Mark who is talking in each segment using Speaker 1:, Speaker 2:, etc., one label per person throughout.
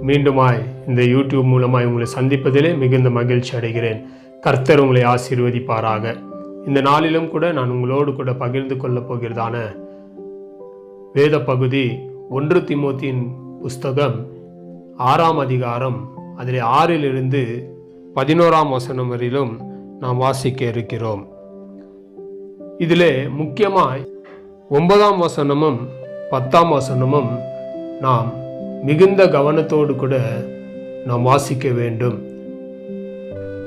Speaker 1: மீண்டுமாய் இந்த யூடியூப் மூலமாய் உங்களை சந்திப்பதிலே மிகுந்த மகிழ்ச்சி அடைகிறேன். கர்த்தர் உங்களை ஆசீர்வதிப்பாராக. இந்த நாளிலும் கூட நான் உங்களோடு கூட பகிர்ந்து கொள்ளப் போகிறதான வேத பகுதி 1 தீமோத்தேயின் புஸ்தகம் 6ஆம் அதிகாரம், அதில் 6 11 வசனம் வரையிலும் நாம் வாசிக்க இருக்கிறோம். இதிலே முக்கியமாய் 9ஆம் வசனமும் 10ஆம் வசனமும் நாம் மிகுந்த கவனத்தோடு கூட நாம் வாசிக்க வேண்டும்.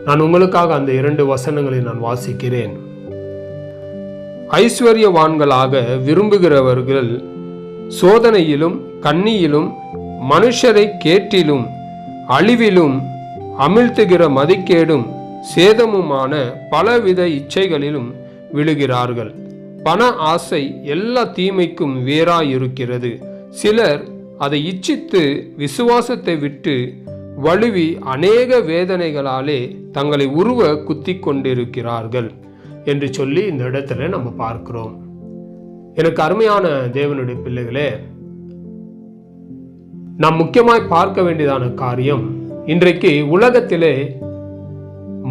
Speaker 1: நான் உங்களுக்காக அந்த 2 வசனங்களை நான் வாசிக்கிறேன். ஐஸ்வர்யவான்களாக விரும்புகிறவர்கள் சோதனையிலும் கண்ணியிலும் மனுஷரை கேட்டிலும் அழிவிலும் அமிழ்த்துகிற மதிக்கேடும் சேதமுமான பலவித இச்சைகளிலும் விழுகிறார்கள். பண ஆசை எல்லா தீமைக்கும் வேறாயிருக்கிறது. சிலர் அதை இச்சித்து விசுவாசத்தை விட்டு வழுவி அநேக வேதனைகளாலே தங்களை உருவ குத்தி கொண்டிருக்கிறார்கள் என்று சொல்லி இந்த இடத்துல நம்ம பார்க்கிறோம். எனக்கு அருமையான தேவனுடைய பிள்ளைகளே, நாம் முக்கியமாய் பார்க்க வேண்டியதான காரியம், இன்றைக்கு உலகத்திலே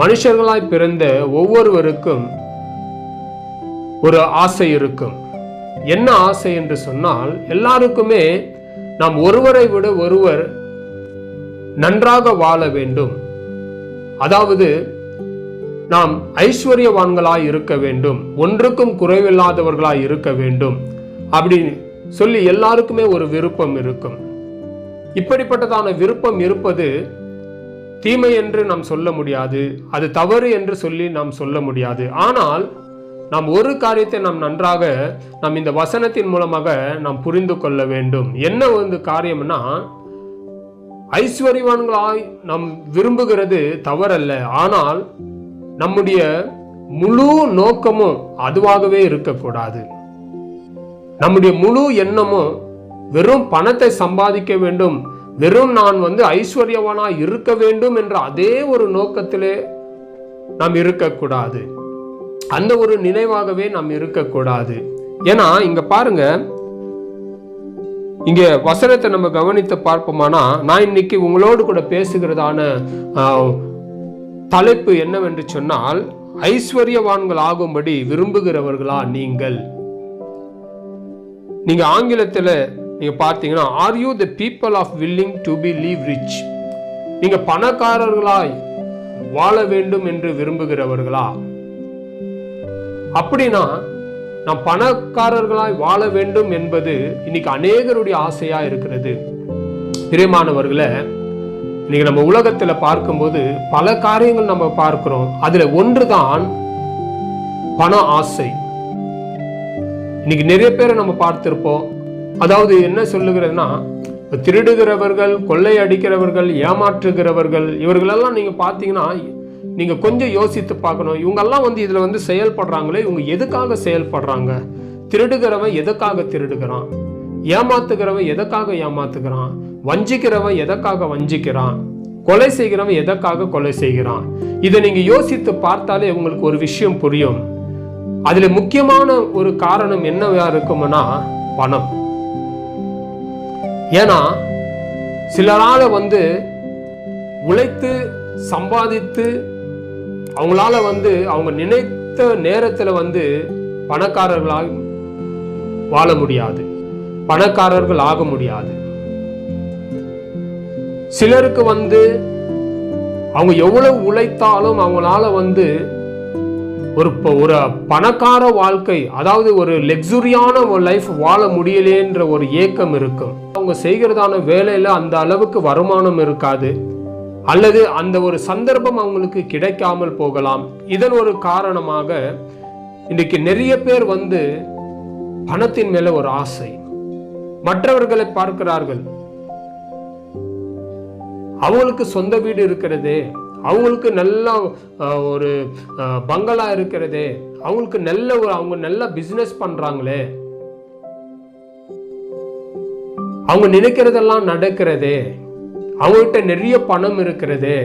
Speaker 1: மனுஷர்களாய் பிறந்த ஒவ்வொருவருக்கும் ஒரு ஆசை இருக்கும். என்ன ஆசை என்று சொன்னால், எல்லாருக்குமே நாம் ஒருவரை விட ஒருவர் நன்றாக வாழ வேண்டும், அதாவது நாம் ஐஸ்வர்யவான்களாய் இருக்க வேண்டும், ஒன்றுக்கும் குறைவில்லாதவர்களாய் இருக்க வேண்டும் அப்படின்னு சொல்லி எல்லாருக்குமே ஒரு விருப்பம் இருக்கும். இப்படிப்பட்டதான விருப்பம் இருப்பது தீமை என்று நாம் சொல்ல முடியாது, அது தவறு என்று சொல்லி நாம் சொல்ல முடியாது. ஆனால் நாம் ஒரு காரியத்தை நாம் நன்றாக நாம் இந்த வசனத்தின் மூலமாக நாம் புரிந்து கொள்ள வேண்டும். என்ன ஒரு காரியம்னா, ஐஸ்வர்யவான்களாய் நாம் விரும்புகிறது தவறல்ல, ஆனால் நம்முடைய முழு நோக்கமும் அதுவாகவே இருக்கக்கூடாது. நம்முடைய முழு எண்ணமும் வெறும் பணத்தை சம்பாதிக்க வேண்டும், வெறும் நான் ஐஸ்வர்யவானாய் இருக்க வேண்டும் என்ற அதே ஒரு நோக்கத்திலே நாம் இருக்கக்கூடாது. அந்த ஒரு நினைவாகவே நாம் இருக்கக்கூடாது. ஏன்னா இங்க பாருங்க, இங்க வசனத்தை நம்ம கவனித்து பார்ப்போமானா, நான் இன்னைக்கு உங்களோடு கூட பேசுகிறதான தலைப்பு என்னவென்று சொன்னால், ஐஸ்வர்யவான்கள் ஆகும்படி விரும்புகிறவர்களா நீங்கள்? நீங்க ஆங்கிலத்துல நீங்க பார்த்தீங்கன்னா, are you the people of willing to be leave rich? நீங்க பணக்காரர்களாய் வாழ வேண்டும் என்று விரும்புகிறவர்களா? அப்படின்னா நாம் பணக்காரர்களாய் வாழ வேண்டும் என்பது இன்னைக்கு அநேகருடைய ஆசையா இருக்கிறது. பிரியமானவர்களே, இன்னைக்கு நம்ம உலகத்துல பார்க்கும்போது பல காரியங்கள் நம்ம பார்க்கிறோம். அதுல ஒன்றுதான் பண ஆசை. இன்னைக்கு நிறைய பேரை நம்ம பார்த்திருப்போம். அதாவது என்ன சொல்லுகிறதுனா, திருடுகிறவர்கள், கொள்ளை அடிக்கிறவர்கள், ஏமாற்றுகிறவர்கள், இவர்களெல்லாம் நீங்க பார்த்தீங்கன்னா நீங்க கொஞ்சம் யோசித்து பார்க்கணும். இவங்கெல்லாம் இதுல செயல்படுறாங்களே, இவங்க எதுக்காக செயல்படுறாங்க? திருடுகிறவன் எதுக்காக திருடுகிறான்? ஏமாத்துகிறவன் எதுக்காக ஏமாத்துகிறான்? வஞ்சிக்கிறவன் எதற்காக வஞ்சிக்கிறான்? கொலை செய்கிறவன் எதற்காக கொலை செய்கிறான்? இதை நீங்க யோசித்து பார்த்தாலே உங்களுக்கு ஒரு விஷயம் புரியும். அதுல முக்கியமான ஒரு காரணம் என்னவா இருக்கும்னா பணம். ஏன்னா சிலரால உழைத்து சம்பாதித்து அவங்களால அவங்க நினைத்த நேரத்துல பணக்காரர்களாக வாழ முடியாது, பணக்காரர்கள் ஆக முடியாது. சிலருக்கு அவங்க எவ்வளவு உழைத்தாலும் அவங்களால ஒரு பணக்கார வாழ்க்கை, அதாவது ஒரு லக்ஸுரியான லைஃப் வாழ முடியலேன்ற ஒரு ஏக்கம் இருக்கும். அவங்க செய்கிறதான வேலையில அந்த அளவுக்கு வருமானம் இருக்காது, அல்லது அந்த ஒரு சந்தர்ப்பம் அவங்களுக்கு கிடைக்காமல் போகலாம். இதன் ஒரு காரணமாக இன்னைக்கு நிறைய பேர் பணத்தின் மேல ஒரு ஆசை, மற்றவர்களை பார்க்கிறார்கள். அவங்களுக்கு சொந்த வீடு இருக்கிறதே, அவங்களுக்கு நல்ல ஒரு பங்களா இருக்கிறதே, அவங்களுக்கு அவங்க நல்ல பிசினஸ் பண்றாங்களே, அவங்க நினைக்கிறதெல்லாம் நடக்கிறதே, அவங்ககிட்ட நிறைய பணம் இருக்கிறதே,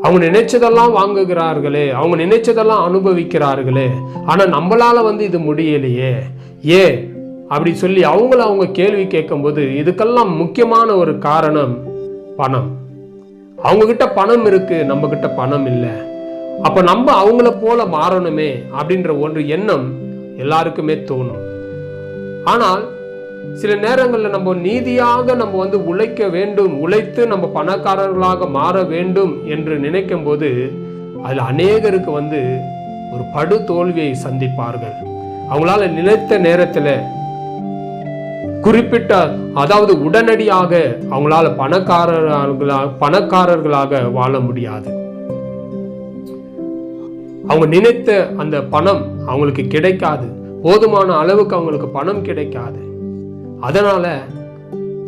Speaker 1: அவங்க நினைச்சதெல்லாம் வாங்குகிறார்களே, அவங்க நினைச்சதெல்லாம் அனுபவிக்கிறார்களே, ஆனா நம்மளால இது முடியலையே. அப்படி சொல்லி அவங்க கேள்வி கேட்கும்போது இதுக்கெல்லாம் முக்கியமான ஒரு காரணம் பணம். அவங்க கிட்ட பணம் இருக்கு, நம்ம கிட்ட பணம் இல்லை. அப்ப நம்ம அவங்கள போல மாறணுமே அப்படின்ற ஒரு எண்ணம் எல்லாருக்குமே தோணும். ஆனால் சில நேரங்களில் நம்ம நீதியாக நம்ம உழைக்க வேண்டும், உழைத்து நம்ம பணக்காரர்களாக மாற வேண்டும் என்று நினைக்கும் போது அதில் அநேகருக்கு ஒரு படு தோல்வியை சந்திப்பார்கள். அவங்களால நினைத்த நேரத்தில் குறிப்பிட்ட அதாவது உடனடியாக அவங்களால பணக்காரர்களாக வாழ முடியாது. அவங்க நினைத்த அந்த பணம் அவங்களுக்கு கிடைக்காது, போதுமான அளவுக்கு அவங்களுக்கு பணம் கிடைக்காது. அதனால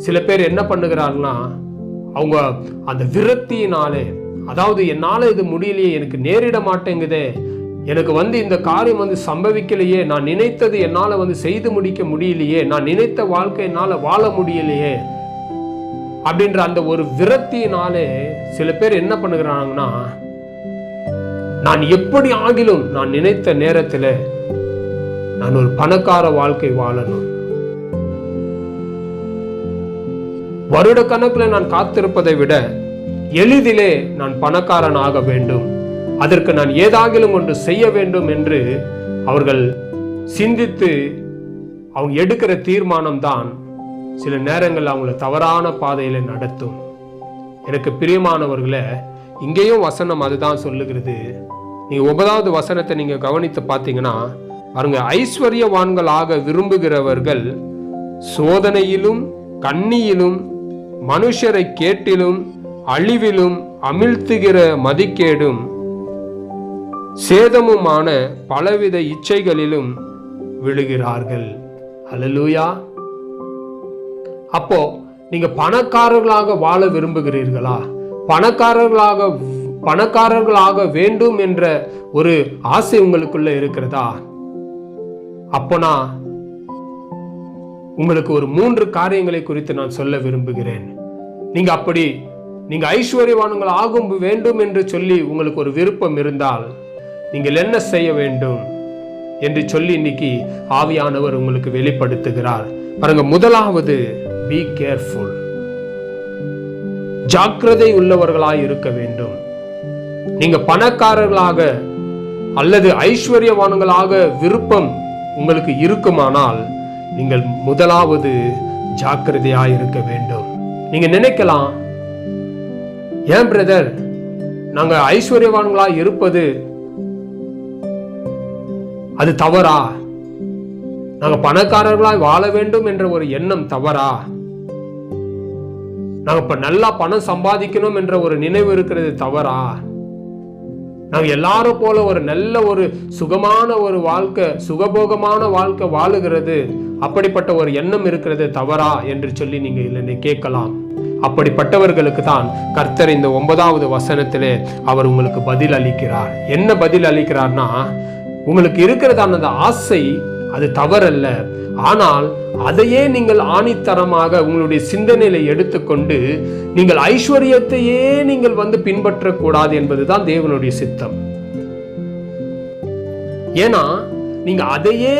Speaker 1: சில பேர் என்ன பண்ணுகிறாங்கன்னா, அவங்க அந்த விரக்தியினாலே, அதாவது என்னால இது முடியலையே, எனக்கு நேரிட மாட்டேங்குதே, எனக்கு இந்த காரியம் சம்பவிக்கலையே, நான் நினைத்தது என்னால செய்து முடிக்க முடியலையே, நான் நினைத்த வாழ்க்கை என்னால வாழ முடியலையே அப்படின்ற அந்த ஒரு விரக்தியினாலே சில பேர் என்ன பண்ணுகிறாங்கன்னா, நான் எப்படி ஆகிலும் நான் நினைத்த நேரத்தில் நான் ஒரு பணக்கார வாழ்க்கை வாழணும், வருட கணக்கில் நான் காத்திருப்பதை விட எளிதிலே நான் பணக்காரன் ஆக வேண்டும், அதற்கு நான் ஏதாகிலும் ஒன்று செய்ய வேண்டும் என்று அவர்கள் சிந்தித்து அவங்க எடுக்கிற தீர்மானம் தான் சில நேரங்கள் அவங்கள தவறான பாதையில நடத்தும். எனக்கு பிரியமானவர்களே, இங்கேயும் வசனம் அதுதான் சொல்லுகிறது. நீங்க 9வது வசனத்தை நீங்க கவனித்து பார்த்தீங்கன்னா பாருங்க, ஐஸ்வர்யவான்களாக விரும்புகிறவர்கள் சோதனையிலும் கண்ணியிலும் மனுஷரை கேட்டிலும் அழிவிலும் அமிழ்த்துகிற மதிக்கேடும் சேதமுமான பலவித இச்சைகளிலும் விழுகிறார்கள். அல்லேலூயா. அப்போ நீங்க பணக்காரர்களாக வாழ விரும்புகிறீர்களா? பணக்காரர்களாக வேண்டும் என்ற ஒரு ஆசை உங்களுக்குள்ள இருக்கிறதா? அப்போனா உங்களுக்கு ஒரு 3 காரியங்களை குறித்து நான் சொல்ல விரும்புகிறேன். நீங்க ஐஸ்வர்யவான்கள் ஆகும் வேண்டும் என்று சொல்லி உங்களுக்கு ஒரு விருப்பம் இருந்தால் நீங்கள் என்ன செய்ய வேண்டும் என்று சொல்லி இன்னைக்கு ஆவியானவர் உங்களுக்கு வெளிப்படுத்துகிறார். பாருங்க, முதலாவது பி கேர்ஃபுல், ஜாக்கிரதை உள்ளவர்களாய் இருக்க வேண்டும். நீங்க பணக்காரர்களாக அல்லது ஐஸ்வர்யவான்களாக விருப்பம் உங்களுக்கு இருக்குமானால் நீங்கள் முதலாவது ஜாக்கிரதையாய் இருக்க வேண்டும். நீங்க நினைக்கலாம், ஏன் பிரதர் நாங்க ஐஸ்வர்யவான்களாய் இருப்பது அது தவறா? நாங்க பணக்காரர்களாய் வாழ வேண்டும் என்ற ஒரு எண்ணம் தவறா? நாங்க இப்ப நல்லா பணம் சம்பாதிக்கணும் என்ற ஒரு நினைவு இருக்கிறது தவறா? நாங்க எல்லாரும் போல ஒரு நல்ல ஒரு சுகமான ஒரு வாழ்க்கை, சுகபோகமான வாழ்க்கை வாழுகிறது, அப்படிப்பட்ட ஒரு எண்ணம் இருக்கிறது தவறா என்று சொல்லி நீங்க இல்லை கேட்கலாம். அப்படிப்பட்டவர்களுக்கு தான் கர்த்தர் இந்த 9வது வசனத்திலே அவர் உங்களுக்கு பதில் அளிக்கிறார். என்ன பதில் அளிக்கிறார்னா, உங்களுக்கு இருக்கிறதான அந்த ஆசை அது தவறல்ல, ஆனால் அதையே நீங்கள் ஆணித்தரமாக உங்களுடைய சிந்தனையில எடுத்துக்கொண்டு நீங்கள் ஐஸ்வர்யத்தையே நீங்கள் பின்பற்றக்கூடாது என்பதுதான் தேவனுடைய சித்தம். ஏன்னா நீங்க அதையே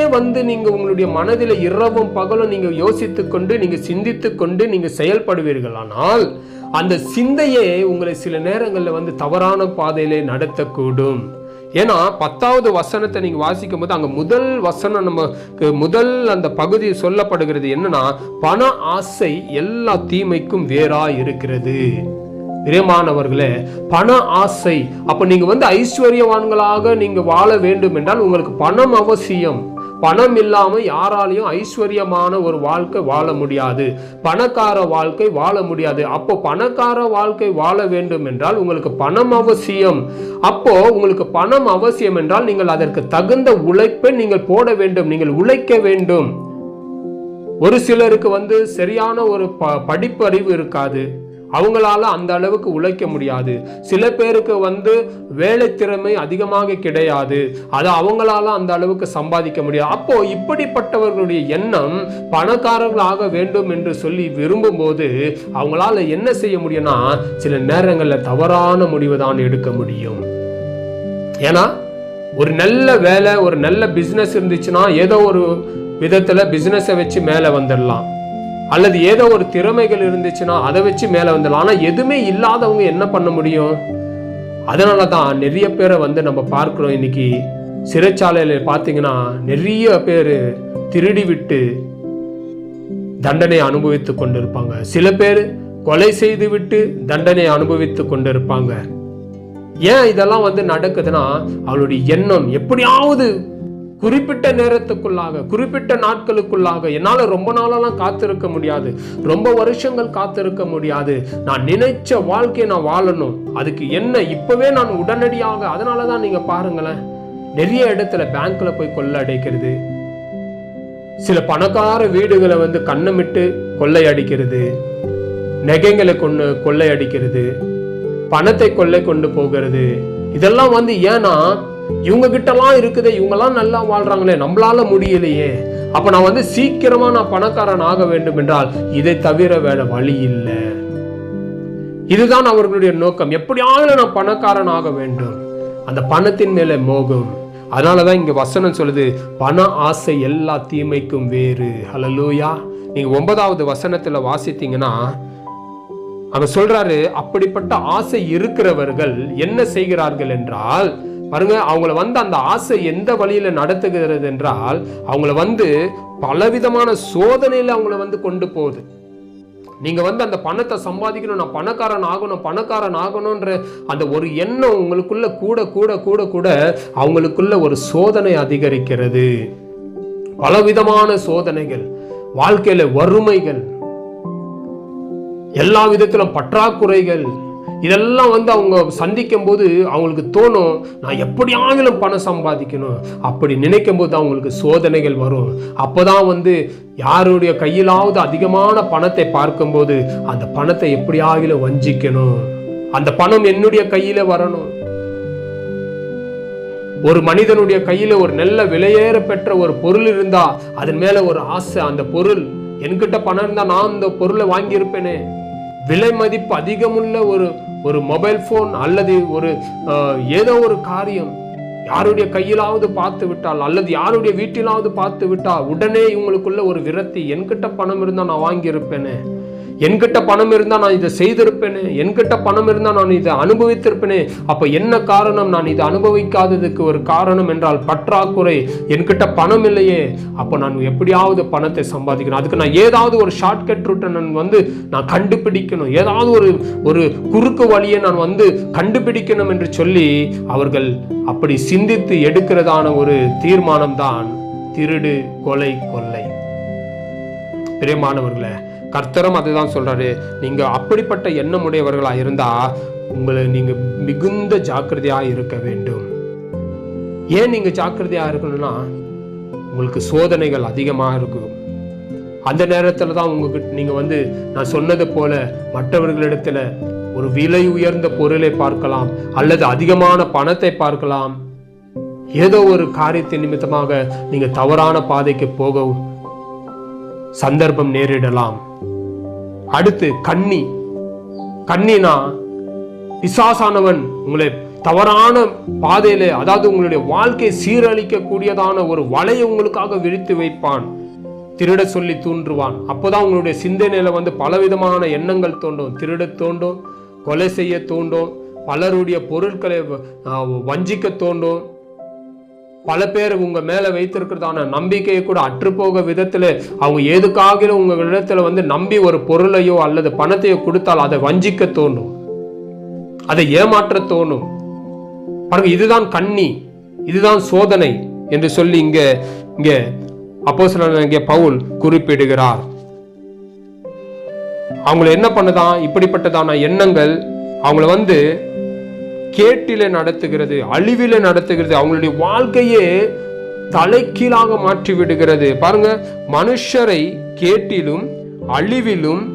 Speaker 1: நீங்க உங்களுடைய மனதில் இரவும் பகலும் நீங்க யோசித்துக் கொண்டு நீங்க சிந்தித்துக் கொண்டு நீங்க செயல்படுவீர்களானால் அந்த சிந்தையே உங்களை சில நேரங்களில் தவறான பாதையிலே நடத்தக்கூடும். ஏன்னா 10வது வசனத்தை நீங்க வாசிக்கும் போது அங்க முதல் வசனம் நமக்கு முதல் அந்த பகுதி சொல்லப்படுகிறது என்னன்னா, பண ஆசை எல்லா தீமைக்கும் வேறா இருக்கிறது. பிரியமானவர்களே, பண ஆசை. அப்ப நீங்க ஐஸ்வர்யவான்களாக நீங்க வாழ வேண்டும் என்றால் உங்களுக்கு பணம் அவசியம். பணம் இல்லாம யாராலையும் ஐஸ்வர்யமான ஒரு வாழ்க்கை வாழ முடியாது, பணக்கார வாழ்க்கை வாழ முடியாது. அப்போ பணக்கார வாழ்க்கை வாழ வேண்டும் என்றால் உங்களுக்கு பணம் அவசியம். அப்போ உங்களுக்கு பணம் அவசியம் என்றால் நீங்கள் அதற்கு தகுந்த உழைப்பை நீங்கள் போட வேண்டும், நீங்கள் உழைக்க வேண்டும். ஒரு சிலருக்கு சரியான ஒரு படிப்பு அறிவு இருக்காது, அவங்களால அந்த அளவுக்கு உழைக்க முடியாது. சில பேருக்கு வேலை திறமை அதிகமாக கிடையாது, அது அவங்களால அந்த அளவுக்கு சம்பாதிக்க முடியாது. அப்போ இப்படிப்பட்டவர்களுடைய எண்ணம் பணக்காரர்கள் ஆக வேண்டும் என்று சொல்லி விரும்பும் போது அவங்களால என்ன செய்ய முடியும்னா சில நேரங்களில் தவறான முடிவு தான் எடுக்க முடியும். ஏன்னா ஒரு நல்ல வேலை, ஒரு நல்ல பிசினஸ் இருந்துச்சுன்னா ஏதோ ஒரு விதத்துல பிசினஸை வச்சு மேல வந்துடலாம், அல்லது ஏதோ ஒரு திறமைகள் இருந்துச்சுன்னா அதை வச்சு மேல வந்துடலாம். ஆனா எதுவுமே இல்லாதவங்க என்ன பண்ண முடியும்? அதனாலதான் நிறைய பேரை வந்து நம்ம பார்க்கிறோம். இன்னைக்கு சிறைச்சாலையில பாத்தீங்கன்னா நிறைய பேர் திருடி விட்டு தண்டனை அனுபவித்து கொண்டிருப்பாங்க. சில பேர் கொலை செய்து விட்டு தண்டனை அனுபவித்து கொண்டிருப்பாங்க. ஏன் இதெல்லாம் வந்து நடக்குதுன்னா, அவளுடைய எண்ணம் எப்படியாவது குறிப்பிட்ட நேரத்துக்குள்ளாக, குறிப்பிட்ட நாட்களுக்குள்ளாக, என்னால ரொம்ப நாளெல்லாம் காத்திருக்க முடியாது, ரொம்ப வருஷங்கள் காத்திருக்க முடியாது, நான் நினைச்ச வாழ்க்கையை நான் வாழணும், அதுக்கு என்ன இப்பவே நான் உடனடியாக. அதனாலதான் நீங்க பாருங்களேன், நிறைய இடத்துல பேங்க்ல போய் கொள்ளை அடிக்கிறது, சில பணக்கார வீடுகளை வந்து கண்ணமிட்டு கொள்ளை அடிக்கிறது, நகைங்களை கொண்டு கொள்ளை அடிக்கிறது, பணத்தை கொள்ளை கொண்டு போகிறது. இதெல்லாம் வந்து ஏன்னா இவங்க கிட்டலாம் இருக்குது, இவங்கெல்லாம் நல்லா வாழ்றாங்களே, நம்மளால முடியலையே, அப்ப நான் வந்து சீக்கிரமா நான் பணக்காரன் ஆக வேண்டும் என்றால் இதை தவிர வேற வழி இல்லை. இதுதான் அவர்களுடைய நோக்கம். எப்படியாவது நான் பணக்காரன் ஆக வேண்டும், அந்த பணத்தின் மேல மோகம். அதனாலதான் இங்க வசனம் சொல்லுது, பண ஆசை எல்லா தீமைக்கும் வேறு. ஹல்லேலூயா. நீங்க 9வது வசனத்துல வாசித்தீங்கன்னா அவர் சொல்றாரு, அப்படிப்பட்ட ஆசை இருக்கிறவர்கள் என்ன செய்கிறார்கள் என்றால், பாருங்க, அவங்கள வந்து அந்த ஆசை எந்த வழியில நடத்துகிறது என்றால், அவங்கள வந்து பலவிதமான சோதனையில அவங்கள வந்து கொண்டு போகுது. நீங்க வந்து அந்த பணத்தை சம்பாதிக்கணும், நான் பணக்காரன் ஆகணும், பணக்காரன் ஆகணும்ன்ற அந்த ஒரு எண்ணம் உங்களுக்குள்ள கூட கூட கூட கூட அவங்களுக்குள்ள ஒரு சோதனை அதிகரிக்கிறது. பலவிதமான சோதனைகள், வாழ்க்கையில வறுமைகள், எல்லா விதத்திலும் பற்றாக்குறைகள், இதெல்லாம் வந்து அவங்க சந்திக்கும் போது அவங்களுக்கு தோணும், நான் எப்படியாவது பணம் சம்பாதிக்கணும். அப்படி நினைக்கும் போது அவங்களுக்கு சோதனைகள் வரும். அப்பதான் வந்து யாருடைய கையிலாவது அதிகமான பணத்தை பார்க்கும்போது அந்த பணத்தை எப்படியாவது வஞ்சிக்கணும், அந்த பணம் என்னுடைய கையில வரணும். ஒரு மனிதனுடைய கையில ஒரு நல்ல விலையேற பெற்ற ஒரு பொருள் இருந்தா அதன் மேல ஒரு ஆசை, அந்த பொருள் என்கிட்ட பணம் இருந்தா நான் அந்த பொருளை வாங்கி இருப்பேனே. விலை மதிப்பு அதிகமுள்ள ஒரு மொபைல் போன் அல்லது ஒரு ஏதோ ஒரு காரியம் யாருடைய கையிலாவது பார்த்து விட்டால் அல்லது யாருடைய வீட்டிலாவது பார்த்து விட்டால் உடனே இவங்களுக்குள்ள ஒரு விரக்தி, என்கிட்ட பணம் இருந்தா நான் வாங்கி இருப்பேனே, என்கிட்ட பணம் இருந்தா நான் இதை செய்திருப்பேனே, என்கிட்ட பணம் இருந்தா நான் இதை அனுபவித்திருப்பேனே. அப்ப என்ன காரணம்? நான் இதை அனுபவிக்காததுக்கு ஒரு காரணம் என்றால் பற்றாக்குறை. என்கிட்ட பணம் இல்லையே, அப்ப நான் எப்படியாவது பணத்தை சம்பாதிக்கணும், அதுக்கு நான் ஏதாவது ஒரு ஷார்ட்கட் ரூட்டை நான் கண்டுபிடிக்கணும், ஏதாவது ஒரு குறுக்கு வழியை நான் வந்து கண்டுபிடிக்கணும் என்று சொல்லி அவர்கள் அப்படி சிந்தித்து எடுக்கிறதான ஒரு தீர்மானம் தான் திருடு, கொலை, கொள்ளை. பிரியமானவர்களே, கர்த்தரும் அதுதான் சொல்றாரு, நீங்க அப்படிப்பட்ட எண்ணமுடையவர்களா இருந்தா உங்களை நீங்க மிகுந்த ஜாக்கிரதையா இருக்க வேண்டும். ஏன் நீங்க ஜாக்கிரதையா இருக்கணும்னா, உங்களுக்கு சோதனைகள் அதிகமா இருக்கும். அந்த நேரத்துல தான் உங்ககிட்ட நீங்க வந்து நான் சொன்னது போல மற்றவர்களிடத்துல ஒரு விலை உயர்ந்த பொருளை பார்க்கலாம் அல்லது அதிகமான பணத்தை பார்க்கலாம். ஏதோ ஒரு காரியத்தின் நிமித்தமாக நீங்க தவறான பாதைக்கு போக சந்தர்ப்பம் நேரிடலாம். அடுத்து கண்ணினா பிசாசானவன் உங்களை தவறான பாதையில, அதாவது உங்களுடைய வாழ்க்கை சீரழிக்க கூடியதான ஒரு வலையை உங்களுக்காக விரித்து வைப்பான், திருட சொல்லி தூண்டுவான். அப்போதான் உங்களுடைய சிந்தனையில வந்து பலவிதமான எண்ணங்கள் தோண்டும், திருட தோண்டும், கொலை செய்ய தோண்டும், பலருடைய பொருட்களை வஞ்சிக்க தோண்டும், பல பேர் உங்க மேல வைத்திருக்கிறதான நம்பிக்கையை கூட அற்றுப்போக விதத்துல அவங்க ஏதுக்காக உங்க இடத்துல வந்து நம்பி ஒரு பொருளையோ அல்லது பணத்தையோ கொடுத்தால் அதை வஞ்சிக்க தோணும், அதை ஏமாற்ற தோணும். பாருங்க, இதுதான் கண்ணி, இதுதான் சோதனை என்று சொல்லி இங்க அப்போஸ்தலனாகிய பவுல் குறிப்பிடுகிறார். அவங்களை என்ன பண்ணுதான், இப்படிப்பட்டதான எண்ணங்கள் அவங்களை வந்து கேட்டில நடத்துகிறது, அழிவில நடத்துகிறது, அவங்களுடைய வாழ்க்கையே தலைகீழாக மாற்றி விடுகிறது. பாருங்க, மனுஷரை கேட்டிலும் அழிவிலும்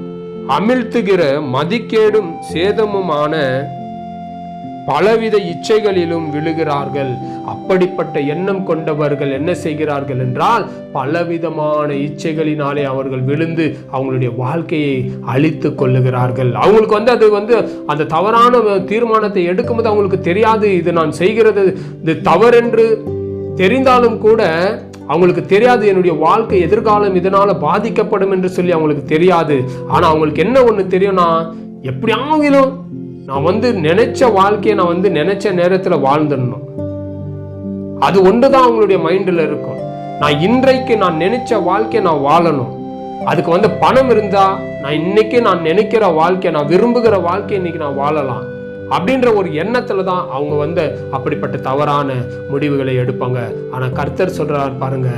Speaker 1: அமிழ்த்துகிற மதிக்கேடும் சேதமுமான பலவித இச்சைகளிலும் விழுகிறார்கள். அப்படிப்பட்ட எண்ணம் கொண்டவர்கள் என்ன செய்கிறார்கள் என்றால், பலவிதமான இச்சைகளினாலே அவர்கள் விழுந்து அவங்களுடைய வாழ்க்கையை அழித்து கொள்ளுகிறார்கள். அவங்களுக்கு வந்து அது வந்து அந்த தவறான தீர்மானத்தை எடுக்கும்போது அவங்களுக்கு தெரியாது, இது நான் செய்கிறது இது தவறென்று தெரிந்தாலும் கூட அவங்களுக்கு தெரியாது என்னுடைய வாழ்க்கை எதிர்காலம் இதனால பாதிக்கப்படும் என்று சொல்லி அவங்களுக்கு தெரியாது. ஆனா அவங்களுக்கு என்ன ஒண்ணு தெரியும்னா, எப்படியாகிலும் நான் நினைச்ச வாழ்க்கையை நான் நினைச்ச நேரத்துல வாழ்ந்துடணும். அது ஒன்றுதான் அவங்களுடைய மைண்டில் இருக்கும். நான் இன்றைக்கு நான் நினைச்ச வாழ்க்கையை நான் வாழணும். அதுக்கு பணம் இருந்தா நான் இன்னைக்கு நான் நினைக்கிற வாழ்க்கை, நான் விரும்புகிற வாழ்க்கை இன்னைக்கு நான் வாழலாம் அப்படின்ற ஒரு எண்ணத்துல தான் அவங்க அப்படிப்பட்ட தவறான முடிவுகளை எடுப்பாங்க. ஆனா கர்த்தர் சொல்றாரு பாருங்க,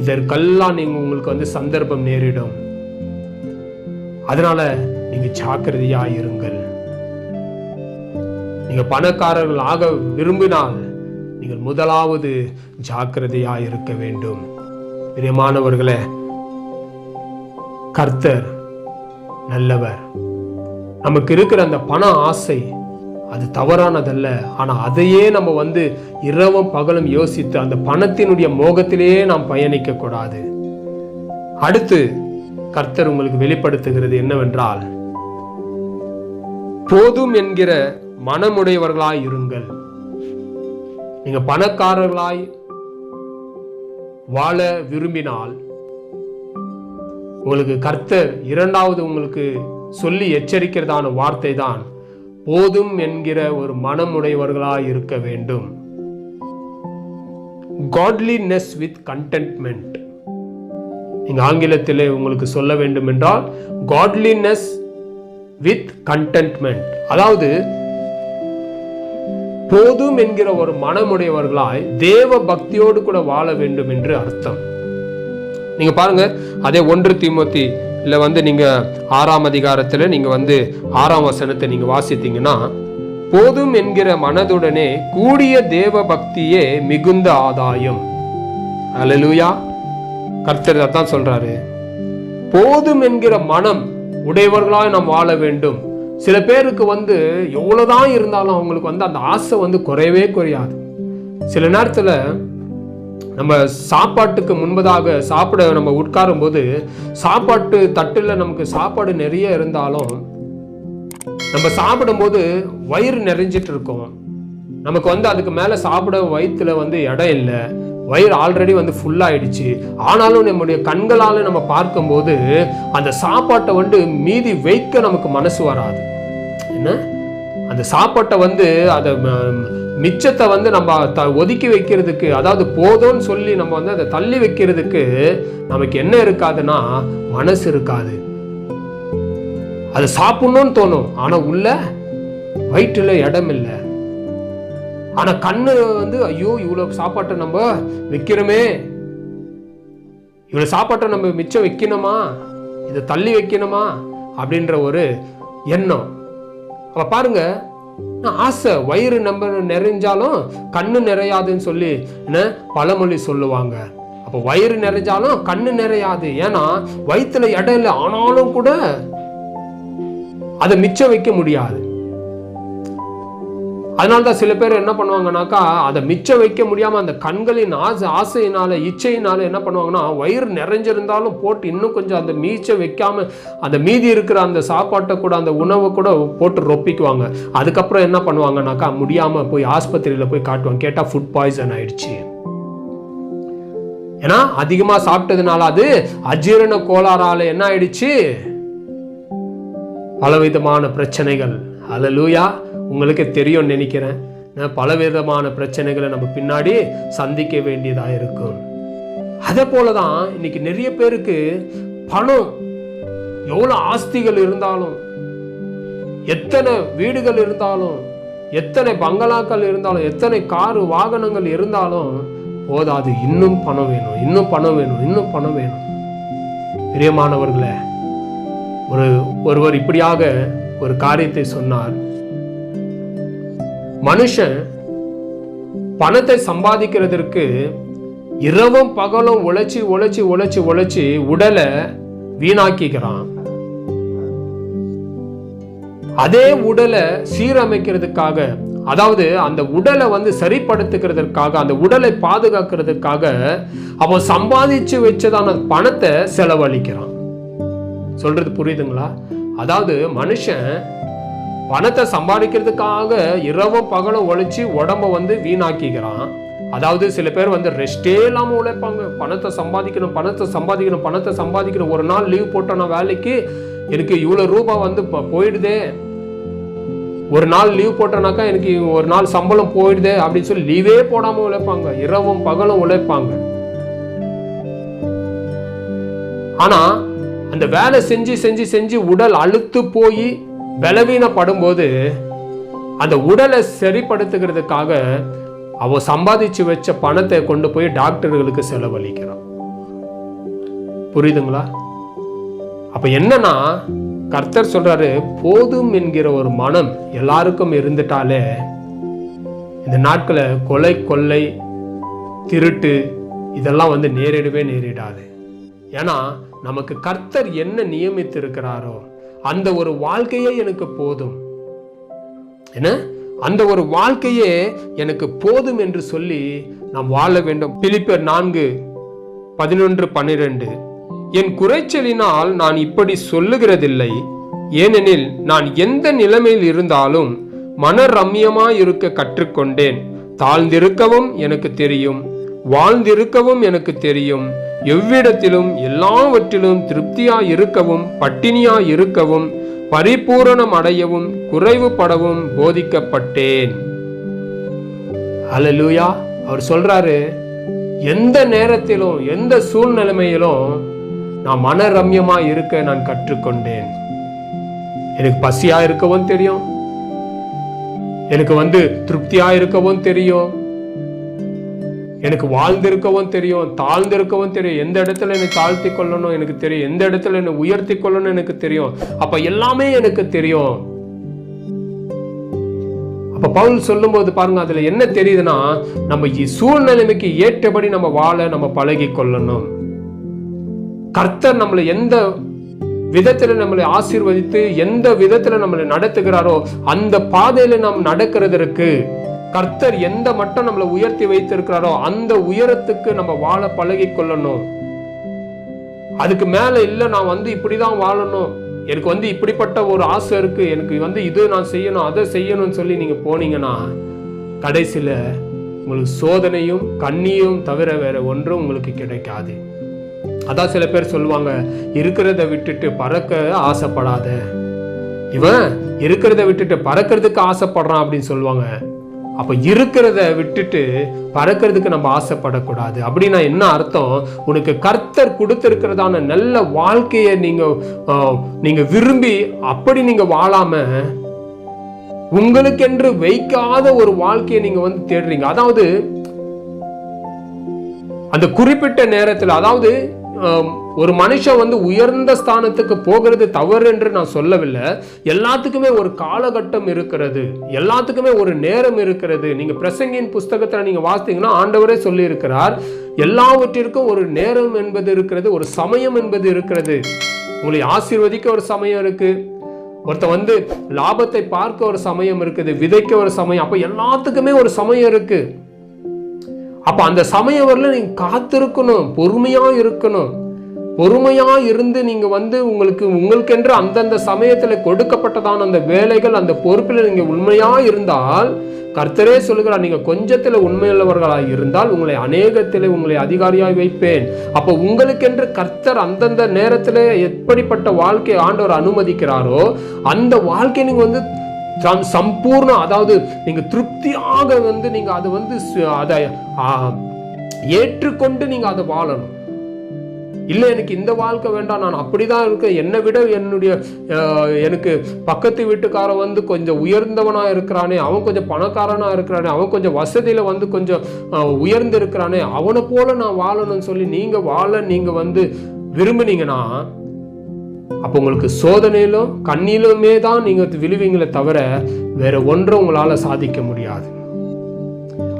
Speaker 1: இதற்கெல்லாம் உங்களுக்கு சந்தர்ப்பம் நேரிடும். அதனால நீங்க ஜாக்கிரதையா இருங்கள். நீங்க பணக்காரர்கள் ஆக விரும்பினால் நீங்கள் முதலாவது ஜாக்கிரதையா இருக்க வேண்டும். பிரியமானவர்களே, கர்த்தர் நல்லவர். நமக்கு இருக்கிற அந்த பண ஆசை அது தவறானதல்ல. ஆனா அதையே நம்ம இரவும் பகலும் யோசித்து அந்த பணத்தினுடைய மோகத்திலேயே நாம் பயணிக்க கூடாது. அடுத்து கர்த்தர் உங்களுக்கு வெளிப்படுத்துகிறது என்னவென்றால், போதும் என்கிற மனமுடையவர்களாய் இருங்கள். நீங்க பணக்காரர்களாய் வாழ விரும்பினால் உங்களுக்கு கர்த்தர் இரண்டாவது உங்களுக்கு சொல்லி எச்சரிக்கிறதான வார்த்தை தான், போதும் என்கிற ஒரு மனமுடையவர்களாய் இருக்க வேண்டும். godliness with contentment. நீங்க ஆங்கிலத்திலே உங்களுக்கு சொல்ல வேண்டும் என்றால் godliness with contentment. அதாவது போதும் என்கிற ஒரு மனமுடையவர்களாய் தேவ பக்தியோடு கூட வாழ வேண்டும் என்று அர்த்தம். நீங்க பாருங்க, அதே 1 தீமோத்தேயுல நீங்க 6ஆம் அதிகாரத்துல நீங்க 6ஆம் வசனத்தை நீங்க வாசித்தீங்கன்னா, போதும் என்கிற மனதுடனே கூடிய தேவ பக்தியே மிகுந்த ஆதாயம். அல்லேலூயா. கர்த்தர் தான் சொல்றாரு, போதும் என்கிற மனம் உடையவர்களாய் நாம் வாழ வேண்டும். சில பேருக்கு எவ்வளவுதான் இருந்தாலும் அவங்களுக்கு அந்த ஆசை குறையவே குறையாது. சில நேரத்துல நம்ம சாப்பாட்டுக்கு முன்பதாக சாப்பிட நம்ம உட்காரும் போது சாப்பாட்டு தட்டுல நமக்கு சாப்பாடு நிறைய இருந்தாலும் நம்ம சாப்பிடும் போது வயிறு நிறைஞ்சிட்டு இருக்கும். நமக்கு அதுக்கு மேல சாப்பிட வயிற்றுல இடம் இல்லை, வயிறு ஆல்ரெடி ஃபுல் ஆயிடுச்சு. ஆனாலும் நம்முடைய கண்களால நம்ம பார்க்கும்போது அந்த சாப்பாட்டை மீதி வைக்க நமக்கு மனசு வராது. என்ன, அந்த சாப்பாட்டை அதை மிச்சத்தை நம்ம ஒதுக்கி வைக்கிறதுக்கு, அதாவது போதும்னு சொல்லி நம்ம அதை தள்ளி வைக்கிறதுக்கு நமக்கு என்ன இருக்காதுன்னா மனசு இருக்காது. அது சாப்பிடணும்னு தோணும், ஆனா உள்ள வயிற்றுல இடம் இல்லை. ஆனா கண்ணு ஐயோ இவ்வளவு சாப்பாட்டை நம்ம வைக்கிறோமே, இவ்வளவு சாப்பாட்டை நம்ம மிச்சம் வைக்கணுமா, இதை தள்ளி வைக்கணுமா அப்படின்ற ஒரு எண்ணம். அப்ப பாருங்க, ஆசை வயிறு நம்ம நிறைஞ்சாலும் கண்ணு நிறையாதுன்னு சொல்லி பழமொழி சொல்லுவாங்க. அப்ப வயிறு நிறைஞ்சாலும் கண்ணு நிறையாது. ஏன்னா வயிற்றுல இடம் இல்லை, ஆனாலும் கூட அதை மிச்சம் வைக்க முடியாது. அதனால்தான் சில பேர் என்ன பண்ணுவாங்கன்னாக்கா, அதை மிச்சம் வைக்க முடியாம அந்த கண்களின் ஆசையினால இச்சையினால என்ன பண்ணுவாங்கன்னா, வயிறு நிறைஞ்சிருந்தாலும் போட்டு இன்னும் கொஞ்சம் அந்த மீச்சம் வைக்காம அந்த மீதி இருக்கிற அந்த சாப்பாட்டை கூட அந்த உணவை கூட போட்டு ரொப்பிக்குவாங்க. அதுக்கப்புறம் என்ன பண்ணுவாங்கன்னாக்கா, முடியாம போய் ஆஸ்பத்திரியில போய் காட்டுவாங்க. கேட்டா ஃபுட் பாய்சன் ஆயிடுச்சு. ஏன்னா அதிகமா சாப்பிட்டதுனால அது அஜீரண கோளாறால என்ன ஆயிடுச்சு, பலவிதமான பிரச்சனைகள். அல்லேலூயா. உங்களுக்கு தெரியும் நினைக்கிறேன், பலவிதமான பிரச்சனைகளை நம்ம பின்னாடி சந்திக்க வேண்டியதா இருக்கும். அதே போலதான் இன்னைக்கு நிறைய பேருக்கு பணம், எவ்வளவு ஆஸ்திகள் இருந்தாலும், எத்தனை வீடுகள் இருந்தாலும், எத்தனை பங்களாக்கள் இருந்தாலும், எத்தனை காரு வாகனங்கள் இருந்தாலும் போதாது. இன்னும் பணம் வேணும், இன்னும் பணம் வேணும், இன்னும் பணம் வேணும். பிரியமானவர்களே, ஒருவர் இப்படியாக ஒரு காரியத்தை சொன்னார். மனுஷன் பணத்தை சம்பாதிக்கிறதற்கு இரவும் பகலும் உழைச்சி உழைச்சி உழைச்சி உழைச்சி உடலை வீணாக்கிக்கிறான். அதே உடலை சீரமைக்கிறதுக்காக, அதாவது அந்த உடலை சரிப்படுத்துகிறதுக்காக, அந்த உடலை பாதுகாக்கிறதுக்காக அவன் சம்பாதிச்சு வச்சதான பணத்தை செலவழிக்கிறான். சொல்றது புரியுதுங்களா? அதாவது மனுஷன் பணத்தை சம்பாதிக்கிறதுக்காக இரவும் பகலும் ஒழிச்சு உடம்ப வீணாக்கிக்கிறான். அதாவது சில பேர் வந்து ரெஸ்டே இல்லாமல் உழைப்பாங்க. பணத்தை சம்பாதிக்கணும், பணத்தை சம்பாதிக்கணும், பணத்தை சம்பாதிக்கணும். ஒரு நாள் லீவ் போட்டோன்னா வேலைக்கு எனக்கு இவ்வளோ ரூபாய் வந்து போயிடுதே, ஒரு நாள் லீவ் போட்டோன்னாக்கா எனக்கு ஒரு நாள் சம்பளம் போயிடுதே அப்படின்னு சொல்லி லீவே போடாமல் உழைப்பாங்க. இரவும் பகலும் உழைப்பாங்க. ஆனா அந்த வேலை செஞ்சு செஞ்சு செஞ்சு உடல் அழுத்து போய் பலவீனப்படும் போது அந்த உடலை சரிப்படுத்துகிறதுக்காக அவ சம்பாதிச்சு வச்ச பணத்தை கொண்டு போய் டாக்டர்களுக்கு செலவழிக்கிறான். புரியுதுங்களா? அப்ப என்னன்னா கர்த்தர் சொல்றாரு, போதும் என்கிற ஒரு மனம் எல்லாருக்கும் இருந்துட்டாலே இந்த நாட்களை கொலை, கொள்ளை, திருட்டு இதெல்லாம் வந்து நேரிடாது. ஏன்னா நமக்கு கர்த்தர் என்ன நியமித்து இருக்கிறாரோ அந்த ஒரு வாழ்க்கையே எனக்கு போதும், என்ன அந்த ஒரு வாழ்க்கையே எனக்கு போதும் என்று சொல்லி நாம் வாழ வேண்டும். பிலிப்பியர் 4:11-12 என் குறைச்சலினால் நான் இப்படி சொல்லுகிறதில்லை, ஏனெனில் நான் எந்த நிலைமையில் இருந்தாலும் மன ரம்யமாய் இருக்க கற்றுக்கொண்டேன். தாழ்ந்திருக்கவும் எனக்கு தெரியும், வாழ்ந்திருக்கவும் எனக்கு தெரியும். எவ்விடத்திலும் எல்லாவற்றிலும் திருப்தியாய் இருக்கவும் பட்டினியாய் இருக்கவும் பரிபூரணம் அடையவும் குறைவுபடவும் போதிக்கப்பட்டேன். அல்லேலூயா. அவர் சொல்றாரு, எந்த நேரத்திலும் எந்த சூழ்நிலைமையிலும் நான் மனரம்யமா இருக்க நான் கற்றுக்கொண்டேன். எனக்கு பசியா இருக்கவும் தெரியும், எனக்கு வந்து திருப்தியா இருக்கவும் தெரியும், எனக்கு வாழ்ந்திருக்கவும் தெரியும், தாழ்ந்திருக்கவும் தெரியும். எந்த இடத்துல என்னை தாழ்த்தி கொள்ளணும் எனக்கு தெரியும், எந்த இடத்துல என்னை உயர்த்தி கொள்ளணும் எனக்கு தெரியும். அப்ப எல்லாமே எனக்கு தெரியும். அப்ப பவுல் சொல்லும் போது பாருங்க, அதுல என்ன தெரியுதுன்னா, நம்ம சூழ்நிலைமைக்கு ஏற்றபடி நம்ம வாழ நம்ம பழகி கொள்ளணும். கர்த்தர் நம்மளை எந்த விதத்துல நம்மளை ஆசீர்வதித்து எந்த விதத்துல நம்மளை நடத்துகிறாரோ அந்த பாதையில நாம் நடக்கிறதற்கு கர்த்தர் எந்த மட்டும் நம்மளை உயர்த்தி வைத்திருக்கிறாரோ அந்த உயரத்துக்கு நம்ம வாழ பழகி கொள்ளணும். அதுக்கு மேல இல்ல, நான் வந்து இப்படிதான் வாழணும், எனக்கு வந்து இப்படிப்பட்ட ஒரு ஆசை இருக்கு, எனக்கு வந்து இது நான் செய்யணும் அதை செய்யணும்னு சொல்லி நீங்க போனீங்கன்னா கடைசியில உங்களுக்கு சோதனையும் கண்ணியும் தவிர வேற ஒன்றும் உங்களுக்கு கிடைக்காது. அதான் சில பேர் சொல்லுவாங்க, இருக்கிறத விட்டுட்டு பறக்க ஆசைப்படாத, இவன் இருக்கிறத விட்டுட்டு பறக்கிறதுக்கு ஆசைப்படுறான் அப்படின்னு சொல்லுவாங்க. அப்ப இருக்கிறத விட்டுட்டு பறக்கிறதுக்கு நம்ம ஆசைப்படக்கூடாது. அப்படின்னா என்ன அர்த்தம்? உனக்கு கர்த்தர் கொடுத்திருக்கிறதான நல்ல வாழ்க்கையை நீங்க விரும்பி அப்படி நீங்க வாழாம உங்களுக்கென்று வைக்காத ஒரு வாழ்க்கையை நீங்க வந்து தேடுறீங்க. அதாவது அந்த குறிப்பிட்ட நேரத்தில், அதாவது ஒரு மனுஷன் வந்து உயர்ந்த ஸ்தானத்துக்கு போகிறது தவறு என்று நான் சொல்லவில்லை. எல்லாத்துக்குமே ஒரு காலகட்டம் இருக்கிறது, எல்லாத்துக்குமே ஒரு நேரம் இருக்கிறது. நீங்க பிரசங்கியின் புஸ்தகத்துல நீங்க வாசித்தீங்கன்னா ஆண்டவரே சொல்லி இருக்கிறார், எல்லாவற்றிற்கும் ஒரு நேரம் என்பது இருக்கிறது, ஒரு சமயம் என்பது இருக்கிறது. உங்களை ஆசீர்வதிக்க ஒரு சமயம் இருக்கு, ஒருத்த வந்து லாபத்தை பார்க்க ஒரு சமயம் இருக்குது, விதைக்க ஒரு சமயம். அப்ப எல்லாத்துக்குமே ஒரு சமயம் இருக்கு. அப்ப அந்த சமயம் வரல நீங்க காத்திருக்கணும், பொறுமையா இருக்கணும். பொறுமையா இருந்து நீங்க வந்து உங்களுக்கென்று அந்தந்த சமயத்துல கொடுக்கப்பட்டதான அந்த வேலைகள், அந்த பொறுப்பில் நீங்க உண்மையா இருந்தால், கர்த்தரே சொல்லுகிறார், நீங்க கொஞ்சத்துல உண்மையுள்ளவர்களாய் இருந்தால் உங்களை அநேகத்திலே உங்களை அதிகாரியாய் வைப்பேன். அப்ப உங்களுக்கென்று கர்த்தர் அந்தந்த நேரத்துல எப்படிப்பட்ட வாழ்க்கையை ஆண்டவர் அனுமதிக்கிறாரோ அந்த வாழ்க்கை நீங்க வந்து சம்பூர்ணம், அதாவது நீங்க திருப்தியாக வந்து நீங்க அதை வந்து அதை ஏற்றுக்கொண்டு நீங்க அதை வாழணும். இல்லை எனக்கு இந்த வாழ்க்கை வேண்டாம், நான் அப்படிதான் இருக்கேன், என்னை விட எனக்கு பக்கத்து வீட்டுக்காரன் வந்து கொஞ்சம் உயர்ந்தவனா இருக்கிறானே, அவன் கொஞ்சம் பணக்காரனா இருக்கிறானே, அவன் கொஞ்சம் வசதியில வந்து கொஞ்சம் உயர்ந்து இருக்கிறானே, அவனை போல நான் வாழணும்னு சொல்லி நீங்க வந்து விரும்புனீங்கன்னா அப்போ உங்களுக்கு சோதனையிலும் கண்ணிலுமே தான் நீங்க விழுவீங்களே தவிர வேற ஒன்றும் உங்களால சாதிக்க முடியாது.